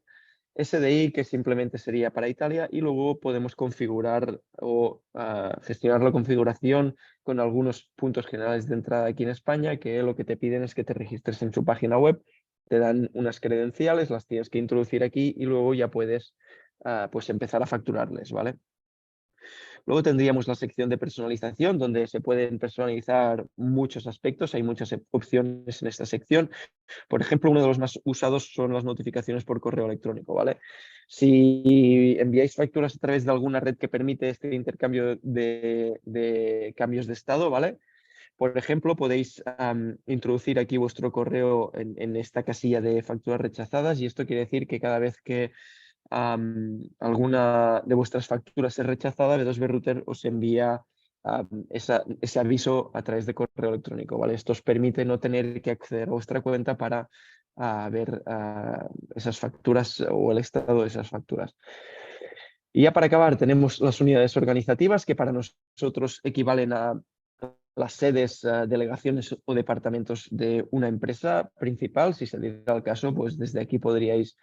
SDI, que simplemente sería para Italia, y luego podemos configurar o gestionar la configuración con algunos puntos generales de entrada aquí en España, que lo que te piden es que te registres en su página web, te dan unas credenciales, las tienes que introducir aquí y luego ya puedes pues empezar a facturarles, ¿vale? Luego tendríamos la sección de personalización, donde se pueden personalizar muchos aspectos, hay muchas opciones en esta sección. Por ejemplo, uno de los más usados son las notificaciones por correo electrónico, ¿vale? Si enviáis facturas a través de alguna red que permite este intercambio de cambios de estado, ¿vale? Por ejemplo, podéis introducir aquí vuestro correo en esta casilla de facturas rechazadas, y esto quiere decir que cada vez que alguna de vuestras facturas es rechazada, B2B Router os envía ese aviso a través de correo electrónico, ¿vale? Esto os permite no tener que acceder a vuestra cuenta para ver esas facturas o el estado de esas facturas. Y ya para acabar tenemos las unidades organizativas, que para nosotros equivalen a las sedes, delegaciones o departamentos de una empresa principal. Si se diera el caso, pues desde aquí podríais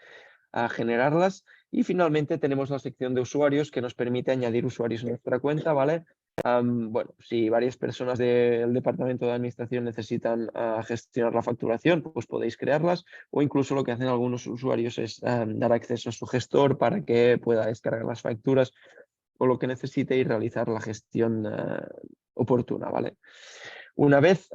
generarlas. Y finalmente tenemos la sección de usuarios, que nos permite añadir usuarios en nuestra cuenta, ¿vale? Bueno, si varias personas del departamento de administración necesitan gestionar la facturación, pues podéis crearlas, o incluso lo que hacen algunos usuarios es dar acceso a su gestor para que pueda descargar las facturas o lo que necesite y realizar la gestión oportuna, ¿vale? Una vez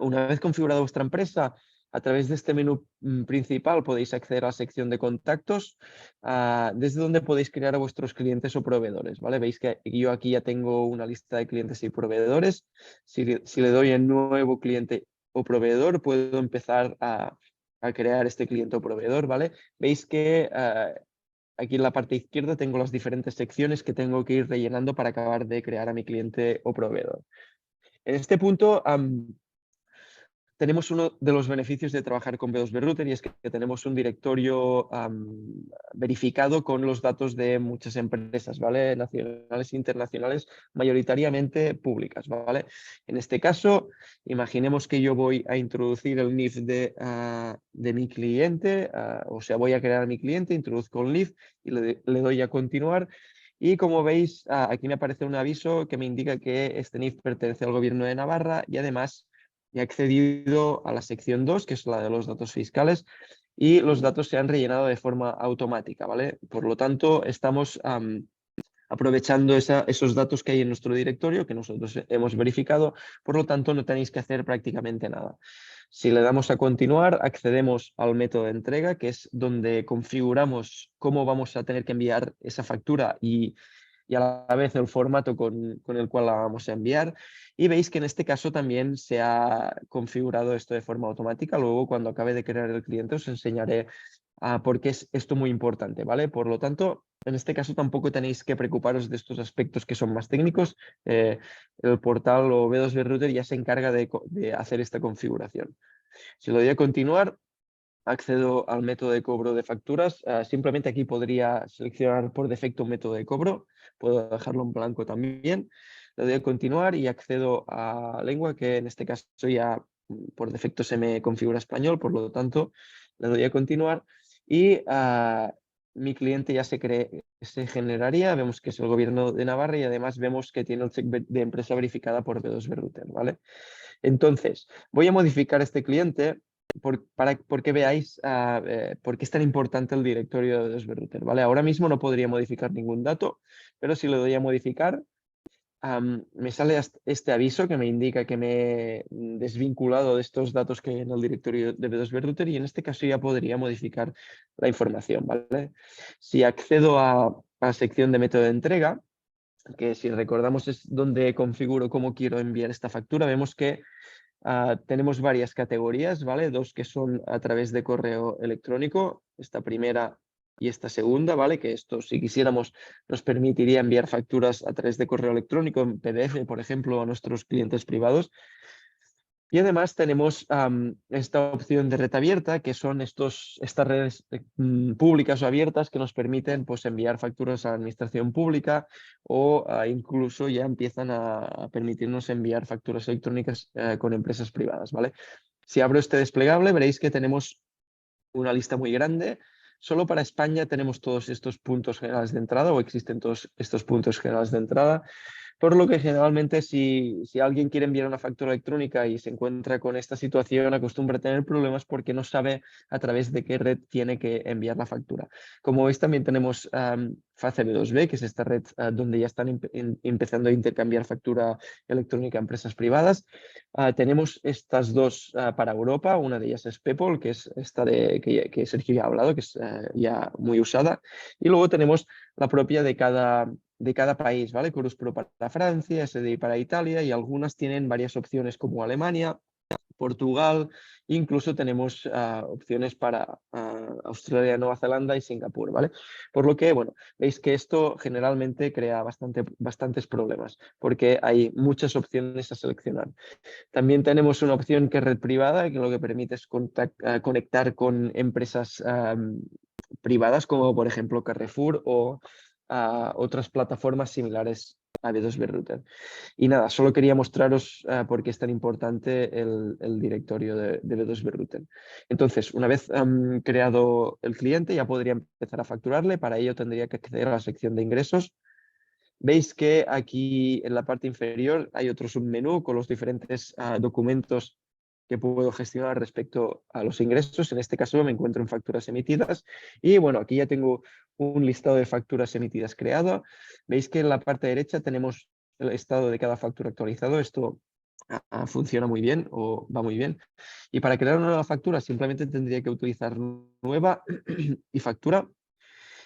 una vez configurada vuestra empresa, a través de este menú principal podéis acceder a la sección de contactos, desde donde podéis crear a vuestros clientes o proveedores, ¿vale? Veis que yo aquí ya tengo una lista de clientes y proveedores. Si le doy en nuevo cliente o proveedor, puedo empezar a crear este cliente o proveedor, ¿vale? Veis que aquí en la parte izquierda tengo las diferentes secciones que tengo que ir rellenando para acabar de crear a mi cliente o proveedor. En este punto tenemos uno de los beneficios de trabajar con B2B Router, y es que tenemos un directorio verificado con los datos de muchas empresas, ¿vale? Nacionales e internacionales, mayoritariamente públicas, ¿vale? En este caso, imaginemos que yo voy a introducir el NIF de mi cliente, o sea, voy a crear a mi cliente, introduzco el NIF y le doy a continuar. Y como veis, aquí me aparece un aviso que me indica que este NIF pertenece al Gobierno de Navarra, y además he accedido a la sección 2, que es la de los datos fiscales, y los datos se han rellenado de forma automática, ¿vale? Por lo tanto, estamos aprovechando esos datos que hay en nuestro directorio, que nosotros hemos verificado, por lo tanto no tenéis que hacer prácticamente nada. Si le damos a continuar, accedemos al método de entrega, que es donde configuramos cómo vamos a tener que enviar esa factura y a la vez el formato con el cual la vamos a enviar. Y veis que en este caso también se ha configurado esto de forma automática. Luego, cuando acabe de crear el cliente, os enseñaré por qué es esto muy importante, ¿vale? Por lo tanto, en este caso tampoco tenéis que preocuparos de estos aspectos que son más técnicos. El portal o B2B Router ya se encarga de hacer esta configuración. Si lo doy a continuar, accedo al método de cobro de facturas. Simplemente aquí podría seleccionar por defecto un método de cobro. Puedo dejarlo en blanco también. Le doy a continuar y accedo a lengua, que en este caso ya por defecto se me configura español, por lo tanto le doy a continuar y mi cliente ya se generaría. Vemos que es el Gobierno de Navarra y además vemos que tiene el check de empresa verificada por B2B Router, ¿vale? Entonces, voy a modificar este cliente porque veáis por qué es tan importante el directorio de Sberrouter, ¿vale? Ahora mismo no podría modificar ningún dato, pero si le doy a modificar, me sale este aviso que me indica que me he desvinculado de estos datos que hay en el directorio de Sberrouter y en este caso ya podría modificar la información, ¿vale? Si accedo a la sección de método de entrega, que si recordamos es donde configuro cómo quiero enviar esta factura, vemos que tenemos varias categorías, ¿vale? Dos que son a través de correo electrónico, esta primera y esta segunda, ¿vale? Que esto, si quisiéramos, nos permitiría enviar facturas a través de correo electrónico en PDF, por ejemplo, a nuestros clientes privados. Y además tenemos esta opción de red abierta, que son estas redes públicas o abiertas que nos permiten pues, enviar facturas a la administración pública o incluso ya empiezan a permitirnos enviar facturas electrónicas con empresas privadas, ¿vale? Si abro este desplegable veréis que tenemos una lista muy grande. Solo para España tenemos todos estos puntos generales de entrada o existen todos estos puntos generales de entrada. Por lo que generalmente si alguien quiere enviar una factura electrónica y se encuentra con esta situación, acostumbra a tener problemas porque no sabe a través de qué red tiene que enviar la factura. Como veis, también tenemos FACB2B, que es esta red donde ya están empezando a intercambiar factura electrónica a empresas privadas. Tenemos estas dos para Europa, una de ellas es PayPal, que es esta que Sergio ya ha hablado, que es ya muy usada. Y luego tenemos la propia de cada país, ¿vale? Chorus Pro para Francia, SDI para Italia y algunas tienen varias opciones como Alemania, Portugal, incluso tenemos opciones para Australia, Nueva Zelanda y Singapur, ¿vale? Por lo que, bueno, veis que esto generalmente crea bastantes problemas porque hay muchas opciones a seleccionar. También tenemos una opción que es red privada, que lo que permite es conectar con empresas privadas como por ejemplo Carrefour o otras plataformas similares a B2B Y nada, solo quería mostraros por qué es tan importante el directorio de B2B Entonces, una vez creado el cliente, ya podría empezar a facturarle. Para ello tendría que acceder a la sección de ingresos. Veis que aquí en la parte inferior hay otro submenú con los diferentes documentos que puedo gestionar respecto a los ingresos. En este caso me encuentro en facturas emitidas y bueno, aquí ya tengo un listado de facturas emitidas creado. Veis que en la parte derecha tenemos el estado de cada factura actualizado. Esto funciona muy bien o va muy bien. Y para crear una nueva factura simplemente tendría que utilizar nueva y factura.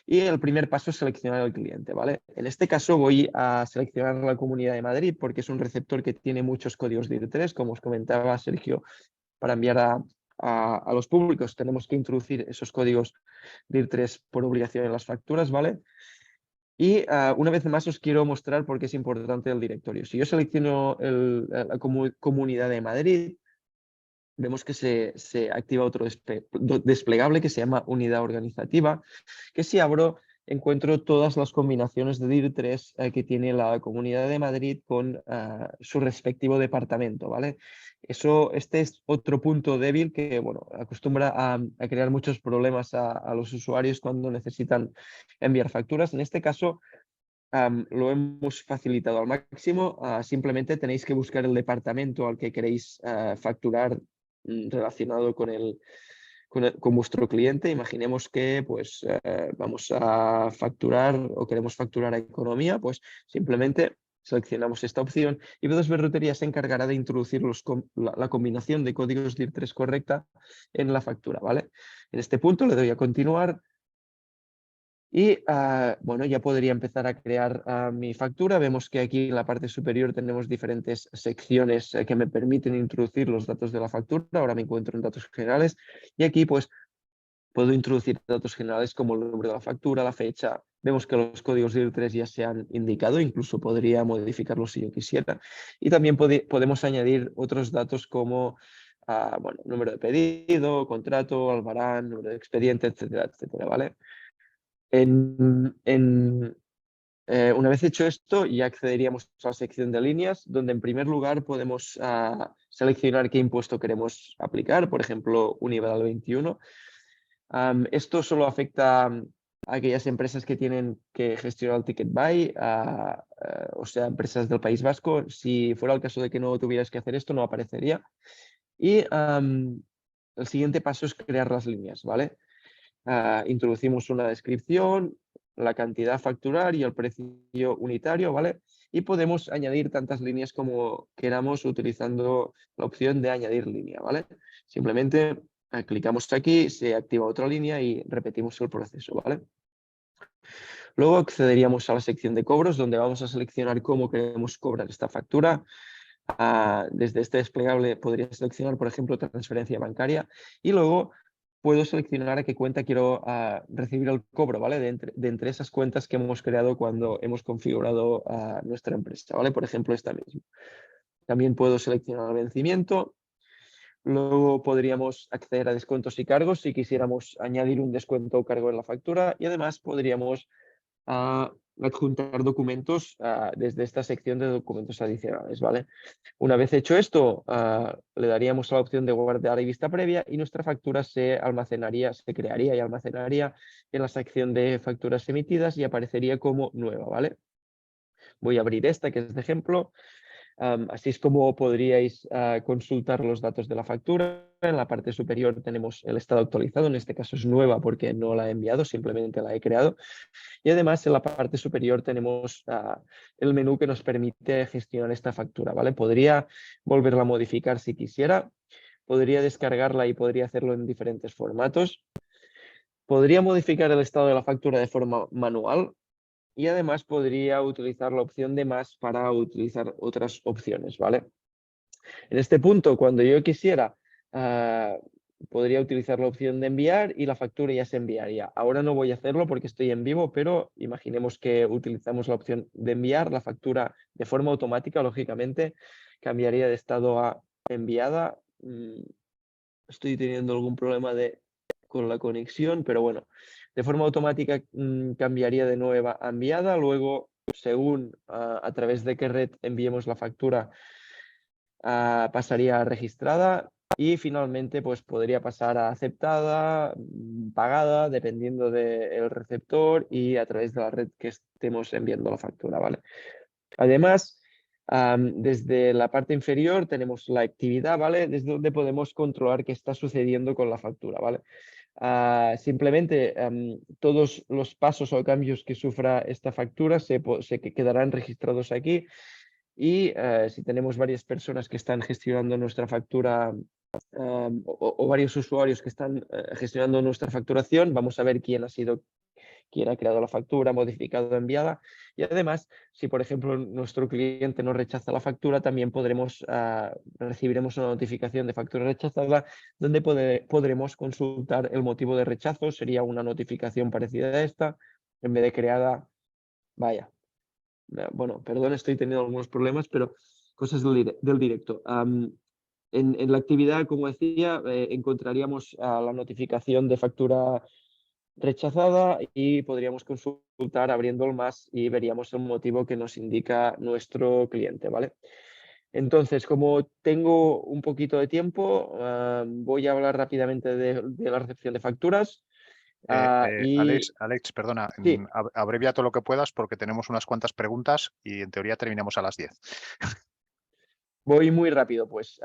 Y el primer paso es seleccionar al cliente, ¿vale? En este caso voy a seleccionar la Comunidad de Madrid porque es un receptor que tiene muchos códigos DIR3, como os comentaba Sergio, para enviar a los públicos tenemos que introducir esos códigos DIR3 por obligación en las facturas, ¿vale? Y una vez más os quiero mostrar por qué es importante el directorio. Si yo selecciono la Comunidad de Madrid, vemos que se activa otro desplegable que se llama unidad organizativa, que si abro encuentro todas las combinaciones de DIR3 que tiene la Comunidad de Madrid con su respectivo departamento, ¿vale? Este es otro punto débil que, bueno, acostumbra a crear muchos problemas a los usuarios cuando necesitan enviar facturas. En este caso, lo hemos facilitado al máximo. Simplemente tenéis que buscar el departamento al que queréis facturar relacionado con vuestro cliente. Imaginemos que pues, vamos a facturar o queremos facturar a economía, pues simplemente seleccionamos esta opción y B2B se encargará de introducir la combinación de códigos DIR3 correcta en la factura, ¿vale? En este punto le doy a continuar. Y bueno, ya podría empezar a crear mi factura. Vemos que aquí en la parte superior tenemos diferentes secciones que me permiten introducir los datos de la factura. Ahora me encuentro en datos generales y aquí pues puedo introducir datos generales como el nombre de la factura, la fecha. Vemos que los códigos DIR3 ya se han indicado, incluso podría modificarlos si yo quisiera. Y también podemos añadir otros datos como bueno, número de pedido, contrato, albarán, número de expediente, etcétera, etcétera, ¿vale? Una vez hecho esto, ya accederíamos a la sección de líneas, donde en primer lugar podemos seleccionar qué impuesto queremos aplicar, por ejemplo, un IVA del 21. Esto solo afecta a aquellas empresas que tienen que gestionar el ticket buy, o sea, empresas del País Vasco. Si fuera el caso de que no tuvieras que hacer esto, no aparecería. Y el siguiente paso es crear las líneas, ¿vale? Introducimos una descripción, la cantidad a facturar y el precio unitario, ¿vale? Y podemos añadir tantas líneas como queramos utilizando la opción de añadir línea, ¿vale? Simplemente clicamos aquí, se activa otra línea y repetimos el proceso, ¿vale? Luego accederíamos a la sección de cobros, donde vamos a seleccionar cómo queremos cobrar esta factura. Desde este desplegable podría seleccionar, por ejemplo, transferencia bancaria y luego puedo seleccionar a qué cuenta quiero recibir el cobro, ¿vale? De entre esas cuentas que hemos creado cuando hemos configurado nuestra empresa, ¿vale? Por ejemplo, esta misma. También puedo seleccionar el vencimiento. Luego podríamos acceder a descuentos y cargos si quisiéramos añadir un descuento o cargo en la factura y además podríamos adjuntar documentos desde esta sección de documentos adicionales, ¿vale? Una vez hecho esto, le daríamos a la opción de guardar y vista previa y nuestra factura se almacenaría, se crearía y almacenaría en la sección de facturas emitidas y aparecería como nueva, ¿vale? Voy a abrir esta, que es de ejemplo. Así es como podríais consultar los datos de la factura. En la parte superior tenemos el estado actualizado, en este caso es nueva porque no la he enviado, simplemente la he creado. Y además en la parte superior tenemos el menú que nos permite gestionar esta factura, ¿vale? Podría volverla a modificar si quisiera, podría descargarla y podría hacerlo en diferentes formatos. Podría modificar el estado de la factura de forma manual y además podría utilizar la opción de más para utilizar otras opciones, ¿vale? En este punto, cuando yo quisiera, podría utilizar la opción de enviar y la factura ya se enviaría. Ahora no voy a hacerlo porque estoy en vivo, pero imaginemos que utilizamos la opción de enviar la factura de forma automática, lógicamente, cambiaría de estado a enviada. Estoy teniendo algún problema con la conexión, pero bueno, de forma automática cambiaría de nueva a enviada, luego según a través de qué red enviemos la factura pasaría a registrada y finalmente pues podría pasar a aceptada, pagada, dependiendo del receptor y a través de la red que estemos enviando la factura, ¿vale? Además, desde la parte inferior tenemos la actividad, ¿vale? Desde donde podemos controlar qué está sucediendo con la factura, ¿vale? Simplemente todos los pasos o cambios que sufra esta factura se quedarán registrados aquí y si tenemos varias personas que están gestionando nuestra factura o varios usuarios que están gestionando nuestra facturación, vamos a ver quién ha creado la factura, modificado, enviada. Y además, si por ejemplo nuestro cliente nos rechaza la factura, también recibiremos una notificación de factura rechazada donde podremos consultar el motivo de rechazo. Sería una notificación parecida a esta, en vez de creada, vaya. Bueno, perdón, estoy teniendo algunos problemas, pero cosas del directo. En la actividad, como decía, encontraríamos la notificación de factura rechazada y podríamos consultar abriendo el más y veríamos el motivo que nos indica nuestro cliente, ¿vale? Entonces, como tengo un poquito de tiempo, voy a hablar rápidamente de la recepción de facturas. Alex, perdona, Sí, abrevia todo lo que puedas porque tenemos unas cuantas preguntas y en teoría terminamos a las 10. voy muy rápido, pues.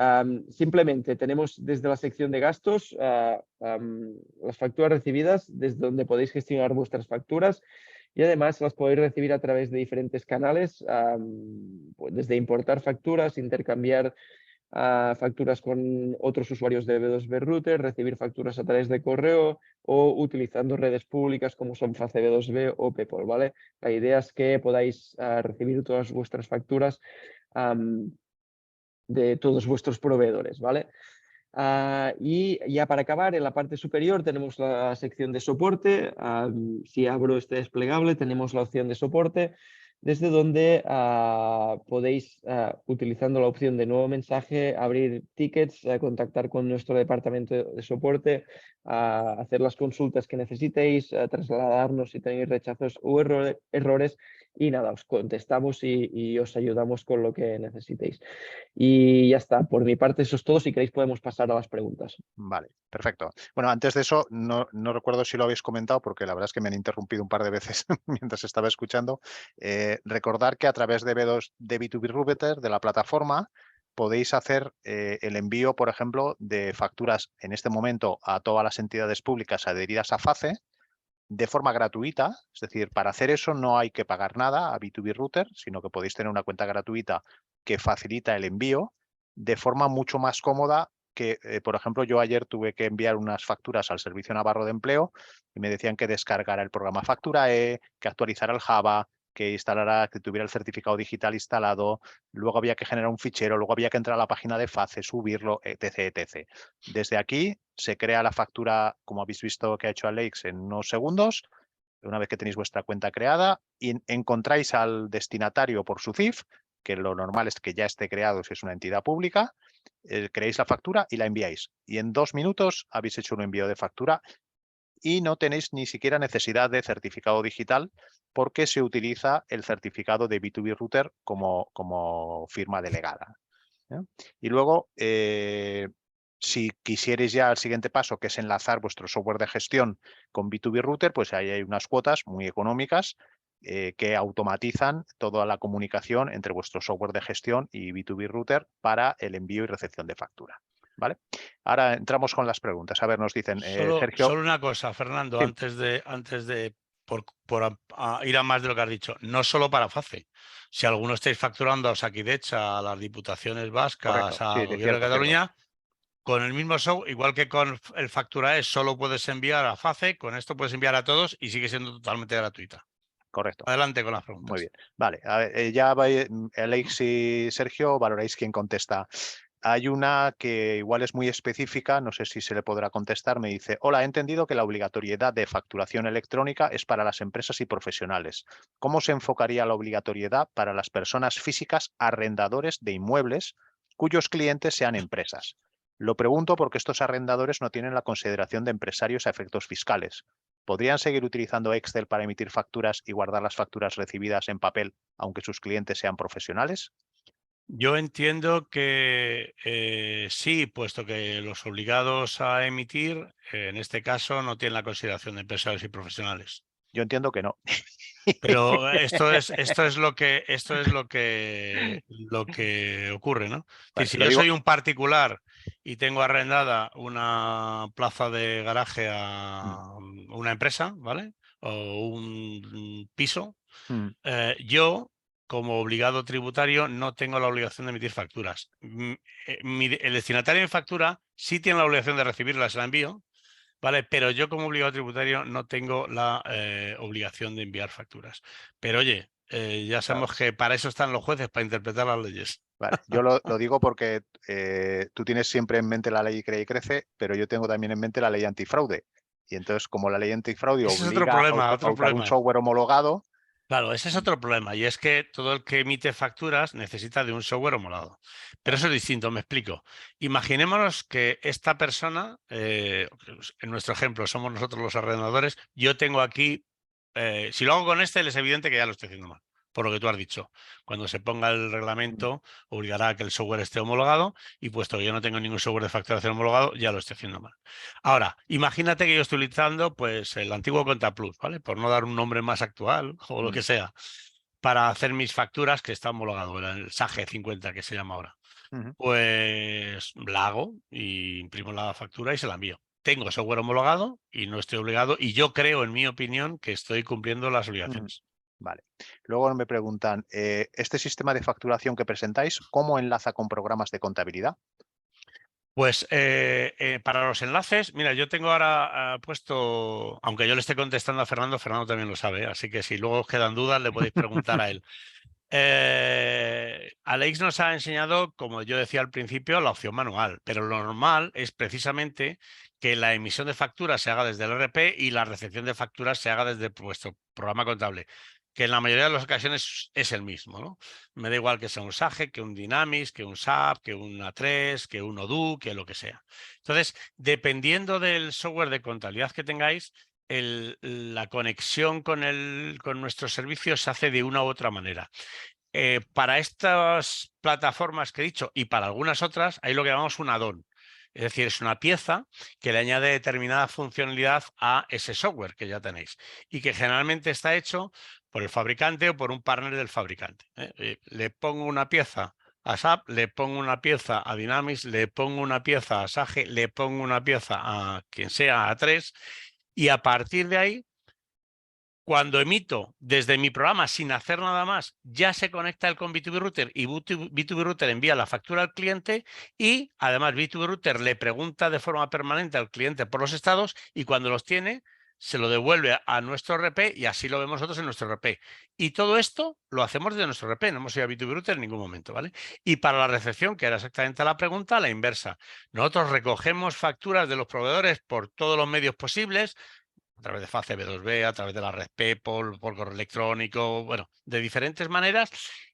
Simplemente tenemos desde la sección de gastos las facturas recibidas, desde donde podéis gestionar vuestras facturas y además las podéis recibir a través de diferentes canales, pues desde importar facturas, intercambiar facturas con otros usuarios de B2B Router, recibir facturas a través de correo o utilizando redes públicas como son FaceB2B o PayPal, ¿vale? La idea es que podáis recibir todas vuestras facturas de todos vuestros proveedores, ¿vale? Y ya para acabar, en la parte superior tenemos la sección de soporte. Si abro este desplegable, tenemos la opción de soporte, desde donde podéis, utilizando la opción de nuevo mensaje, abrir tickets, contactar con nuestro departamento de soporte, hacer las consultas que necesitéis, trasladarnos si tenéis rechazos u errores y nada, os contestamos y os ayudamos con lo que necesitéis. Y ya está, por mi parte eso es todo. Si queréis podemos pasar a las preguntas. Vale, perfecto. Bueno, antes de eso, no recuerdo si lo habéis comentado porque la verdad es que me han interrumpido un par de veces mientras estaba escuchando. Recordar que a través de B2B Router, de la plataforma, podéis hacer el envío, por ejemplo, de facturas en este momento a todas las entidades públicas adheridas a FACE de forma gratuita. Es decir, para hacer eso no hay que pagar nada a B2B Router, sino que podéis tener una cuenta gratuita que facilita el envío de forma mucho más cómoda que, por ejemplo, yo ayer tuve que enviar unas facturas al Servicio Navarro de Empleo y me decían que descargara el programa Facturae, que actualizara el Java, que instalara, que tuviera el certificado digital instalado, luego había que generar un fichero, luego había que entrar a la página de FACE, subirlo, etc, etc. Desde aquí se crea la factura, como habéis visto que ha hecho Alex, en unos segundos. Una vez que tenéis vuestra cuenta creada y encontráis al destinatario por su CIF, que lo normal es que ya esté creado si es una entidad pública, creéis la factura y la enviáis. Y en 2 minutos habéis hecho un envío de factura y no tenéis ni siquiera necesidad de certificado digital porque se utiliza el certificado de B2B Router como firma delegada. Y luego, si quisierais ya el siguiente paso, que es enlazar vuestro software de gestión con B2B Router, pues ahí hay unas cuotas muy económicas que automatizan toda la comunicación entre vuestro software de gestión y B2B Router para el envío y recepción de factura. ¿Vale? Ahora entramos con las preguntas. A ver, nos dicen, Sergio. Solo una cosa, Fernando, Sí. antes de ir a más de lo que has dicho, no solo para FACE. Si alguno estáis facturando a Osakidecha, a las diputaciones vascas, Correcto, al sí, Gobierno de cierto. Cataluña, con el mismo software, igual que con el Facturae, solo puedes enviar a FACE, con esto puedes enviar a todos y sigue siendo totalmente gratuita. Correcto. Adelante con las preguntas. Muy bien. Vale, a ver, ya Alex y Sergio, valoráis quién contesta. Hay una que igual es muy específica, no sé si se le podrá contestar. Me dice, hola, he entendido que la obligatoriedad de facturación electrónica es para las empresas y profesionales. ¿Cómo se enfocaría la obligatoriedad para las personas físicas arrendadores de inmuebles cuyos clientes sean empresas? Lo pregunto porque estos arrendadores no tienen la consideración de empresarios a efectos fiscales. ¿Podrían seguir utilizando Excel para emitir facturas y guardar las facturas recibidas en papel, aunque sus clientes sean profesionales? Yo entiendo que sí, puesto que los obligados a emitir, en este caso, no tienen la consideración de empresarios y profesionales. Yo entiendo que no. Pero esto es lo que ocurre, ¿no? Vale, Si lo yo digo. soy un particular y tengo arrendada una plaza de garaje a una empresa, ¿vale? O un piso, yo, como obligado tributario, no tengo la obligación de emitir facturas. El destinatario de factura sí tiene la obligación de recibirlas, la envío, ¿vale? Pero yo, como obligado tributario, no tengo la obligación de enviar facturas. Pero oye, ya sabemos que para eso están los jueces, para interpretar las leyes. Vale, yo lo digo porque tú tienes siempre en mente la ley Cree y Crece, pero yo tengo también en mente la ley antifraude. Y entonces, como la ley antifraude Ese es otro obliga problema, a usar un software homologado. Claro, ese es otro problema, y es que todo el que emite facturas necesita de un software homologado. Pero eso es distinto, me explico. Imaginémonos que esta persona, en nuestro ejemplo somos nosotros los arrendadores, yo tengo aquí, si lo hago con Excel es evidente que ya lo estoy haciendo mal, por lo que tú has dicho. Cuando se ponga el reglamento obligará a que el software esté homologado, y puesto que yo no tengo ningún software de facturación homologado, ya lo estoy haciendo mal. Ahora, imagínate que yo estoy utilizando pues el antiguo ContaPlus, ¿vale? Por no dar un nombre más actual o lo que sea, para hacer mis facturas, que está homologado, el SAGE 50 que se llama ahora. Pues la hago y imprimo la factura y se la envío. Tengo software homologado y no estoy obligado, y yo creo, en mi opinión, que estoy cumpliendo las obligaciones. Vale. Luego me preguntan, ¿este sistema de facturación que presentáis, cómo enlaza con programas de contabilidad? Pues para los enlaces, mira, yo tengo ahora puesto, aunque yo le esté contestando a Fernando, Fernando también lo sabe, así que si luego os quedan dudas le podéis preguntar a él. Alex nos ha enseñado, como yo decía al principio, la opción manual, pero lo normal es precisamente que la emisión de facturas se haga desde el ERP y la recepción de facturas se haga desde vuestro programa contable, que en la mayoría de las ocasiones es el mismo, ¿no? Me da igual que sea un SAGE, que un Dynamics, que un SAP, que un A3, que un Odoo, que lo que sea. Entonces, dependiendo del software de contabilidad que tengáis, la conexión con nuestros servicios se hace de una u otra manera. Para estas plataformas que he dicho y para algunas otras, hay lo que llamamos un add-on. Es decir, es una pieza que le añade determinada funcionalidad a ese software que ya tenéis y que generalmente está hecho por el fabricante o por un partner del fabricante. Le pongo una pieza a SAP, le pongo una pieza a Dynamics, le pongo una pieza a Sage, le pongo una pieza a quien sea, a A3, y a partir de ahí, cuando emito desde mi programa sin hacer nada más, ya se conecta él con B2B Router y B2B Router envía la factura al cliente y además B2B Router le pregunta de forma permanente al cliente por los estados y cuando los tiene se lo devuelve a nuestro RP y así lo vemos nosotros en nuestro RP. Y todo esto lo hacemos desde nuestro RP, no hemos ido a B2B Router en ningún momento, ¿vale? Y para la recepción, que era exactamente la pregunta, la inversa. Nosotros recogemos facturas de los proveedores por todos los medios posibles, a través de FACE B2B, a través de la red PayPal, por correo electrónico, bueno, de diferentes maneras,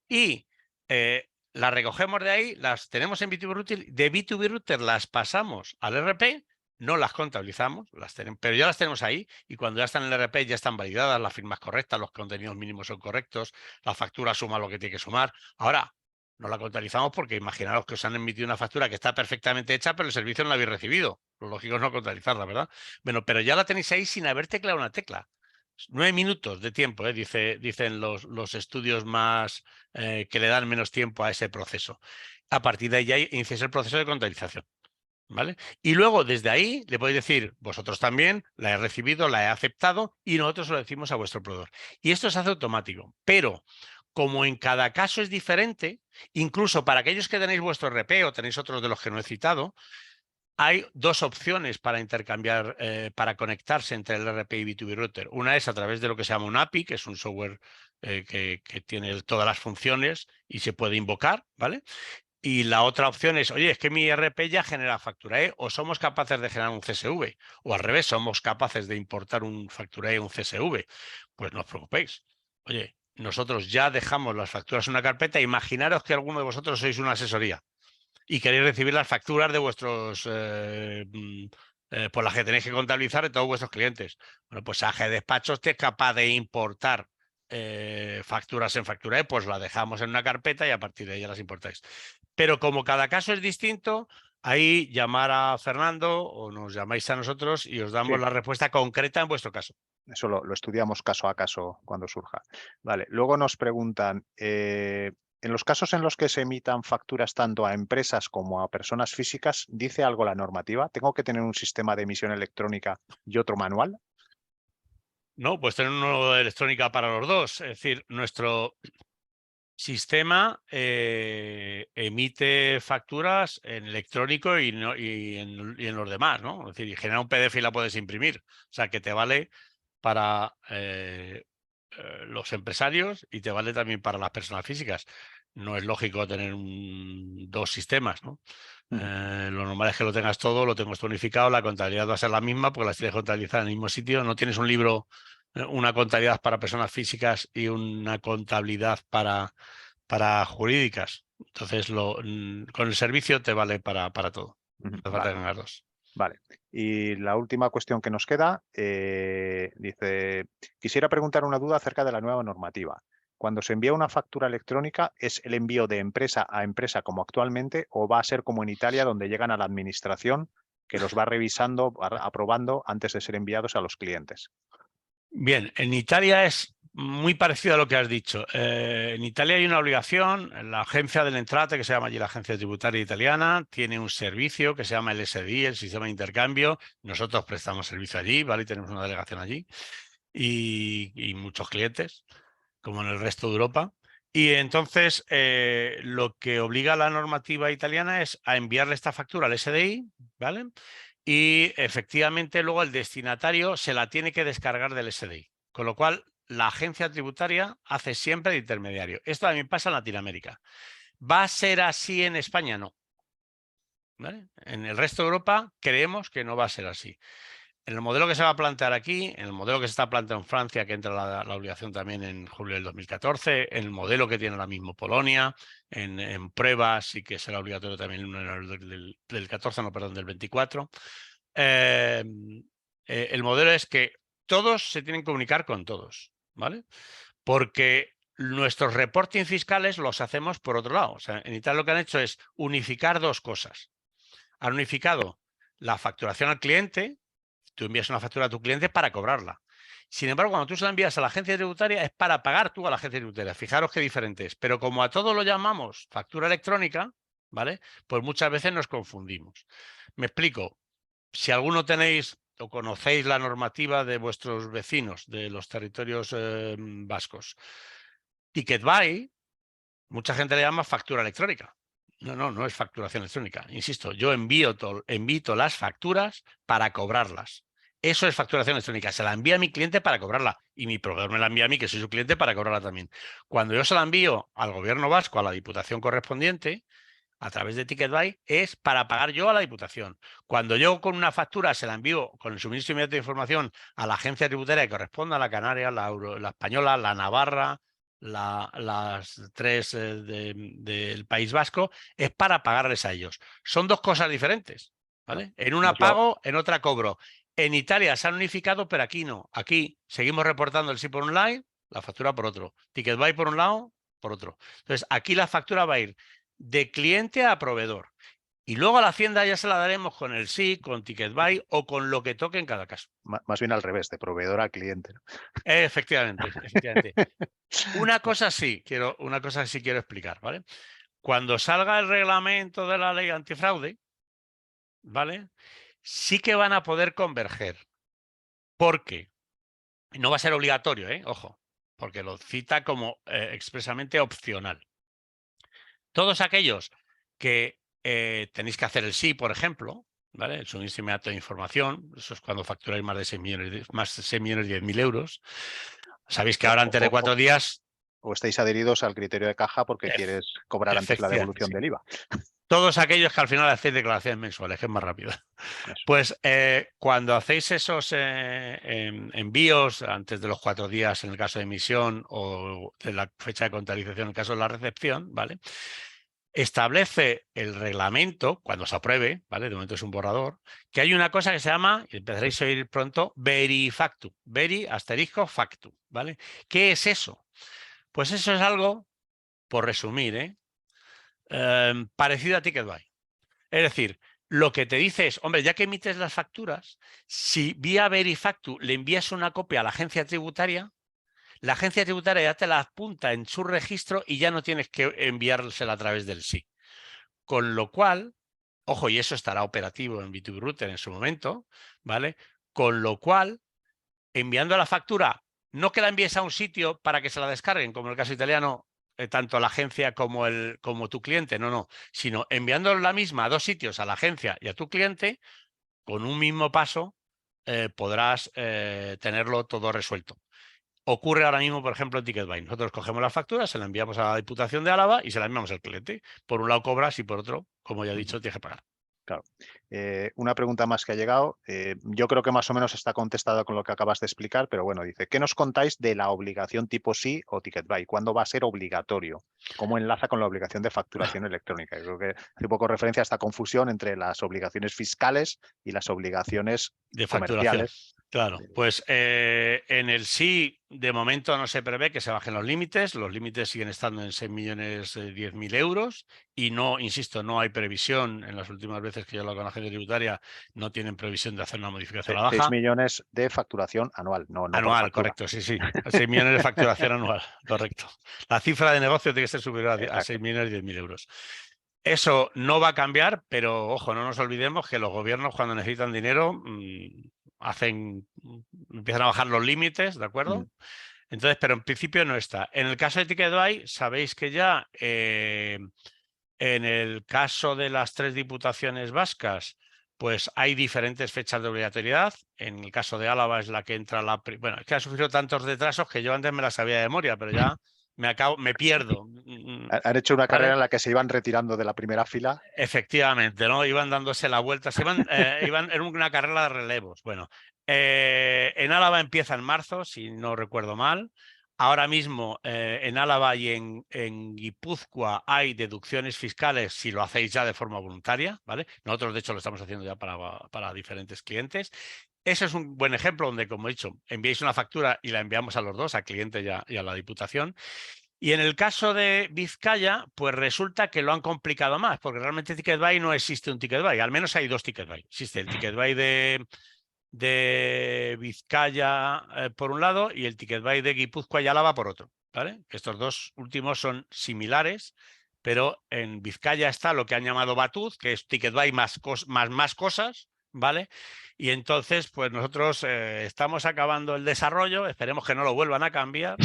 y las recogemos de ahí, las tenemos en B2B Router, de B2B Router las pasamos al RP, no las contabilizamos, pero ya las tenemos ahí, y cuando ya están en el RP ya están validadas, las firmas correctas, los contenidos mínimos son correctos, la factura suma lo que tiene que sumar. Ahora, no la contabilizamos porque imaginaros que os han emitido una factura que está perfectamente hecha, pero el servicio no la habéis recibido. Lo lógico es no contabilizarla, ¿verdad? Bueno, pero ya la tenéis ahí sin haber teclado una tecla. 9 minutos de tiempo, dicen los estudios más que le dan menos tiempo a ese proceso. A partir de ahí ya iniciáis el proceso de contabilización, ¿vale? Y luego desde ahí le podéis decir, vosotros también, la he recibido, la he aceptado y nosotros lo decimos a vuestro proveedor. Y esto se hace automático, pero como en cada caso es diferente, incluso para aquellos que tenéis vuestro RP o tenéis otros de los que no he citado, hay dos opciones para intercambiar, para conectarse entre el RP y B2B Router. Una es a través de lo que se llama un API, que es un software que tiene todas las funciones y se puede invocar, ¿vale? Y la otra opción es, oye, es que mi RP ya genera factura E, o somos capaces de generar un CSV, o al revés, somos capaces de importar un factura E, un CSV. Pues no os preocupéis. Oye, nosotros ya dejamos las facturas en una carpeta. Imaginaros que alguno de vosotros sois una asesoría y queréis recibir las facturas de vuestros, por las que tenéis que contabilizar de todos vuestros clientes. Bueno, pues AG Despachos es capaz de importar facturas en factura E, pues la dejamos en una carpeta y a partir de ahí ya las importáis. Pero como cada caso es distinto, ahí llamar a Fernando o nos llamáis a nosotros y os damos la respuesta concreta en vuestro caso. Eso lo estudiamos caso a caso cuando surja. Vale, luego nos preguntan, en los casos en los que se emitan facturas tanto a empresas como a personas físicas, ¿dice algo la normativa? ¿Tengo que tener un sistema de emisión electrónica y otro manual? No, pues tener uno de electrónica para los dos. Es decir, nuestro sistema emite facturas en electrónico y en los demás, ¿no? Es decir, y genera un PDF y la puedes imprimir. O sea, que te vale para los empresarios y te vale también para las personas físicas. No es lógico tener dos sistemas, ¿no? Lo normal es que lo tengas todo, lo tengas unificado, la contabilidad va a ser la misma porque las tienes que contabilizar en el mismo sitio. No tienes un libro, una contabilidad para personas físicas y una contabilidad para jurídicas. Entonces, con el servicio te vale para todo. No hace falta tener dos. Vale. Y la última cuestión que nos queda, dice, quisiera preguntar una duda acerca de la nueva normativa. Cuando se envía una factura electrónica, ¿es el envío de empresa a empresa como actualmente o va a ser como en Italia donde llegan a la administración que los va revisando, aprobando antes de ser enviados a los clientes? Bien, en Italia es muy parecido a lo que has dicho. En Italia hay una obligación, la agencia del Entrate, que se llama allí la Agencia Tributaria Italiana, tiene un servicio que se llama el SDI, el Sistema de Intercambio. Nosotros prestamos servicio allí, ¿vale? Y tenemos una delegación allí y muchos clientes, como en el resto de Europa. Y entonces lo que obliga la normativa italiana es a enviarle esta factura al SDI, ¿vale? Y efectivamente luego el destinatario se la tiene que descargar del SDI. Con lo cual la agencia tributaria hace siempre de intermediario. Esto también pasa en Latinoamérica. ¿Va a ser así en España? No. ¿Vale? En el resto de Europa creemos que no va a ser así. En el modelo que se va a plantear aquí, en el modelo que se está planteando en Francia, que entra la obligación también en julio del 2014, en el modelo que tiene ahora mismo Polonia, en pruebas sí que será obligatorio también del 14, no, perdón, del 24. El modelo es que todos se tienen que comunicar con todos, ¿vale? Porque nuestros reporting fiscales los hacemos por otro lado. O sea, en Italia lo que han hecho es unificar dos cosas. Han unificado la facturación al cliente. Tú envías una factura a tu cliente para cobrarla. Sin embargo, cuando tú se la envías a la agencia tributaria es para pagar tú a la agencia tributaria. Fijaros qué diferente es. Pero como a todo lo llamamos factura electrónica, ¿vale? Pues muchas veces nos confundimos. Me explico. Si alguno tenéis o conocéis la normativa de vuestros vecinos de los territorios vascos, TicketBuy, mucha gente le llama factura electrónica. No es facturación electrónica. Insisto, yo envío las facturas para cobrarlas. Eso es facturación electrónica. Se la envía a mi cliente para cobrarla y mi proveedor me la envía a mí, que soy su cliente, para cobrarla también. Cuando yo se la envío al gobierno vasco, a la diputación correspondiente, a través de TicketBuy, es para pagar yo a la diputación. Cuando yo con una factura se la envío con el suministro inmediato de información a la agencia tributaria que corresponda, a la Canaria, la Española, la Navarra, las tres del País Vasco, es para pagarles a ellos. Son dos cosas diferentes, ¿vale? En una pago, en otra cobro. En Italia se han unificado, pero aquí no. Aquí seguimos reportando el SI por un lado, la factura por otro. TicketBuy por un lado, por otro. Entonces, aquí la factura va a ir de cliente a proveedor. Y luego a la Hacienda ya se la daremos con el SI, con TicketBuy o con lo que toque en cada caso. Más bien al revés, de proveedor a cliente, ¿no? Efectivamente. Una cosa sí quiero explicar, ¿vale? Cuando salga el reglamento de la ley antifraude, ¿vale? Sí que van a poder converger. Porque no va a ser obligatorio, ojo, porque lo cita como expresamente opcional. Todos aquellos que tenéis que hacer el sí, por ejemplo, ¿vale? El suministro inmediato de información, eso es cuando facturáis más de 6 millones, más de 6 millones 10.000 euros. Sabéis que ahora antes de 4 días... O estáis adheridos al criterio de caja porque quieres cobrar antes la devolución del IVA. Todos aquellos que al final hacéis declaraciones mensuales, que es más rápido. Eso. Pues cuando hacéis esos envíos antes de los 4 días en el caso de emisión o de la fecha de contabilización en el caso de la recepción, ¿vale? Establece el reglamento, cuando se apruebe, ¿vale? De momento es un borrador, que hay una cosa que se llama, y empezaréis a oír pronto, verifactu, factu, ¿vale? ¿Qué es eso? Pues eso es algo, por resumir, parecido a TicketBuy. Es decir, lo que te dice es, hombre, ya que emites las facturas, si vía verifactu le envías una copia a la agencia tributaria, la agencia tributaria ya te la apunta en su registro y ya no tienes que enviársela a través del SI. Con lo cual, ojo, y eso estará operativo en B2B Router en su momento, ¿vale? Con lo cual, enviando la factura, no que la envíes a un sitio para que se la descarguen, como en el caso italiano, tanto la agencia como tu cliente, no, sino enviando la misma a 2 sitios, a la agencia y a tu cliente, con un mismo paso podrás tenerlo todo resuelto. Ocurre ahora mismo, por ejemplo, en TicketBuy. Nosotros cogemos la factura, se la enviamos a la Diputación de Álava y se la enviamos al cliente. Por un lado cobras y por otro, como ya he dicho, tienes que pagar. Claro. Una pregunta más que ha llegado. Yo creo que más o menos está contestada con lo que acabas de explicar, pero bueno, dice, ¿qué nos contáis de la obligación tipo SI o TicketBuy? ¿Cuándo va a ser obligatorio? ¿Cómo enlaza con la obligación de facturación electrónica? Yo creo que hace un poco referencia a esta confusión entre las obligaciones fiscales y las obligaciones de comerciales. Facturación. Claro, pues en el sí, de momento no se prevé que se bajen los límites siguen estando en 6.010.000 euros y no, insisto, no hay previsión, en las últimas veces que yo he hablado con la agencia tributaria, no tienen previsión de hacer una modificación a la baja. 6 millones de facturación anual, no anual, correcto, sí, 6 millones de facturación anual, correcto. La cifra de negocio tiene que ser superior a 6.010.000 euros. Eso no va a cambiar, pero ojo, no nos olvidemos que los gobiernos cuando necesitan dinero empiezan a bajar los límites, ¿de acuerdo? Entonces, pero en principio no está. En el caso de TicketBuy, sabéis que ya en el caso de las 3 diputaciones vascas, pues hay diferentes fechas de obligatoriedad. En el caso de Álava es la que entra bueno, es que ha sufrido tantos retrasos que yo antes me las sabía de memoria, pero ya me pierdo. Han hecho una carrera en la que se iban retirando de la primera fila. Efectivamente, ¿no? Iban dándose la vuelta, iban en una carrera de relevos. Bueno, en Álava empieza en marzo, si no recuerdo mal. Ahora mismo en Álava y en Guipúzcoa hay deducciones fiscales si lo hacéis ya de forma voluntaria, ¿vale? Nosotros, de hecho, lo estamos haciendo ya para diferentes clientes. Ese es un buen ejemplo donde, como he dicho, enviáis una factura y la enviamos a los dos, al cliente y a la Diputación. Y en el caso de Vizcaya, pues resulta que lo han complicado más, porque realmente TicketBuy no existe un TicketBuy, al menos hay 2 TicketBuy. Existe el TicketBuy de de Vizcaya por un lado y el Ticket Buy de Guipúzcoa y Álava por otro, ¿vale? Estos dos últimos son similares, pero en Vizcaya está lo que han llamado Batuz, que es Ticket Buy más cosas, ¿vale? Y entonces, pues nosotros estamos acabando el desarrollo, esperemos que no lo vuelvan a cambiar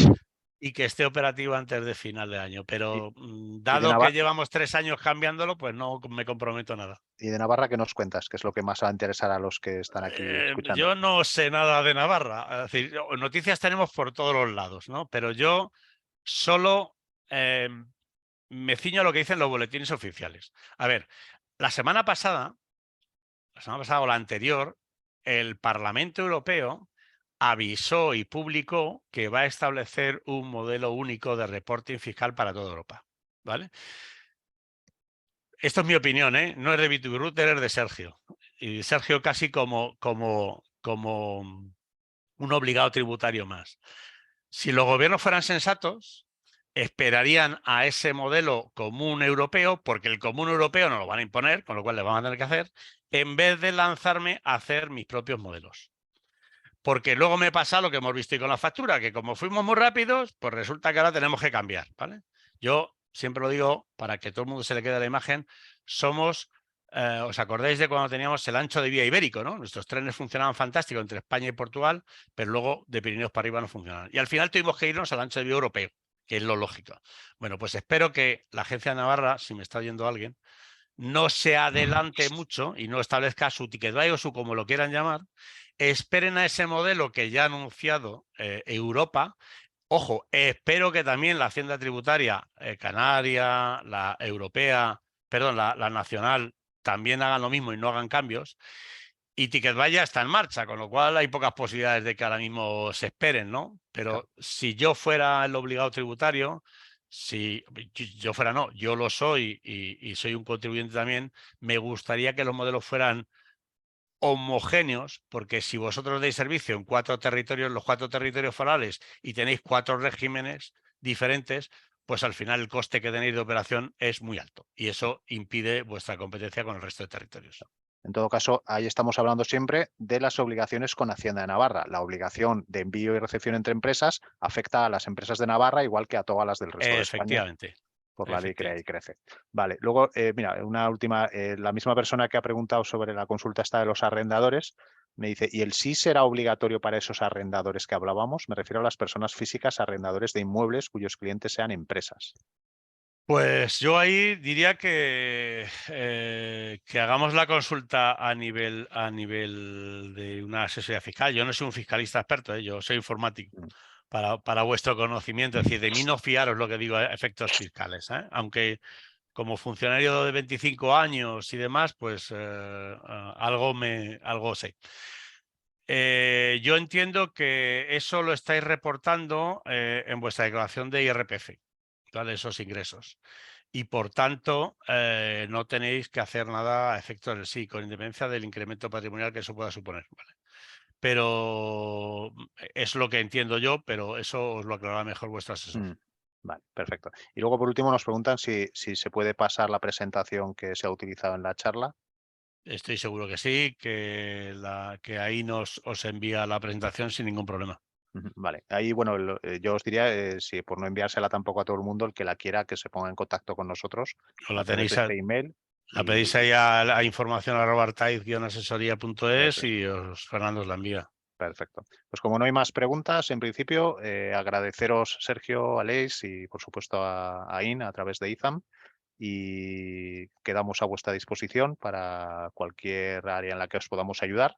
y que esté operativo antes de final de año. Pero dado que llevamos 3 años cambiándolo, pues no me comprometo nada. ¿Y de Navarra qué nos cuentas? ¿Qué es lo que más va a interesar a los que están aquí escuchando? Yo no sé nada de Navarra. Es decir, noticias tenemos por todos los lados, ¿no? Pero yo solo me ciño a lo que dicen los boletines oficiales. A ver, la semana pasada o la anterior, el Parlamento Europeo avisó y publicó que va a establecer un modelo único de reporting fiscal para toda Europa, ¿vale? Esto es mi opinión, ¿eh? No es de Bitruter, es de Sergio. Y Sergio casi como un obligado tributario más. Si los gobiernos fueran sensatos, esperarían a ese modelo común europeo, porque el común europeo no lo van a imponer, con lo cual le van a tener que hacer, en vez de lanzarme a hacer mis propios modelos. Porque luego me pasa lo que hemos visto y con la factura, que como fuimos muy rápidos, pues resulta que ahora tenemos que cambiar, ¿vale? Yo siempre lo digo, para que todo el mundo se le quede la imagen, somos, ¿os acordáis de cuando teníamos el ancho de vía ibérico, ¿no? Nuestros trenes funcionaban fantástico entre España y Portugal, pero luego de Pirineos para arriba no funcionaban. Y al final tuvimos que irnos al ancho de vía europeo, que es lo lógico. Bueno, pues espero que la Agencia de Navarra, si me está oyendo alguien, no se adelante mucho y no establezca su ticket buy o su como lo quieran llamar. Esperen a ese modelo que ya ha anunciado Europa. Ojo, espero que también la Hacienda Tributaria canaria, la europea, perdón, la nacional, también hagan lo mismo y no hagan cambios. Y Ticket Buy ya está en marcha, con lo cual hay pocas posibilidades de que ahora mismo se esperen, ¿no? Pero si yo fuera el obligado tributario, si yo fuera no, yo lo soy y soy un contribuyente también, me gustaría que los modelos fueran homogéneos, porque si vosotros dais servicio en 4 territorios, los 4 territorios forales, y tenéis 4 regímenes diferentes, pues al final el coste que tenéis de operación es muy alto y eso impide vuestra competencia con el resto de territorios. En todo caso, ahí estamos hablando siempre de las obligaciones con Hacienda de Navarra. La obligación de envío y recepción entre empresas afecta a las empresas de Navarra igual que a todas las del resto de España. Efectivamente. Por la ley Crea y Crece. Vale, luego, mira, una última, la misma persona que ha preguntado sobre la consulta esta de los arrendadores, me dice, ¿y el sí será obligatorio para esos arrendadores que hablábamos? Me refiero a las personas físicas arrendadores de inmuebles cuyos clientes sean empresas. Pues yo ahí diría que hagamos la consulta a nivel de una asesoría fiscal. Yo no soy un fiscalista experto, yo soy informático. Para vuestro conocimiento, es decir, de mí no fiaros lo que digo a efectos fiscales, aunque como funcionario de 25 años y demás, pues algo sé. Yo entiendo que eso lo estáis reportando en vuestra declaración de IRPF, ¿vale? Esos ingresos. Y por tanto, no tenéis que hacer nada a efectos del sí, con independencia del incremento patrimonial que eso pueda suponer, ¿vale? Pero es lo que entiendo yo, pero eso os lo aclarará mejor vuestro asesor. Vale, perfecto. Y luego, por último, nos preguntan si se puede pasar la presentación que se ha utilizado en la charla. Estoy seguro que sí, que ahí os envía la presentación sin ningún problema. Vale, ahí bueno, yo os diría, si por no enviársela tampoco a todo el mundo, el que la quiera, que se ponga en contacto con nosotros. O la a través tenéis de este email. La pedís ahí a información@artaiz-asesoría.es y Fernando os la envía. Perfecto. Pues como no hay más preguntas, en principio, agradeceros, Sergio, Aleix y por supuesto a Ain a través de IZAM, y quedamos a vuestra disposición para cualquier área en la que os podamos ayudar.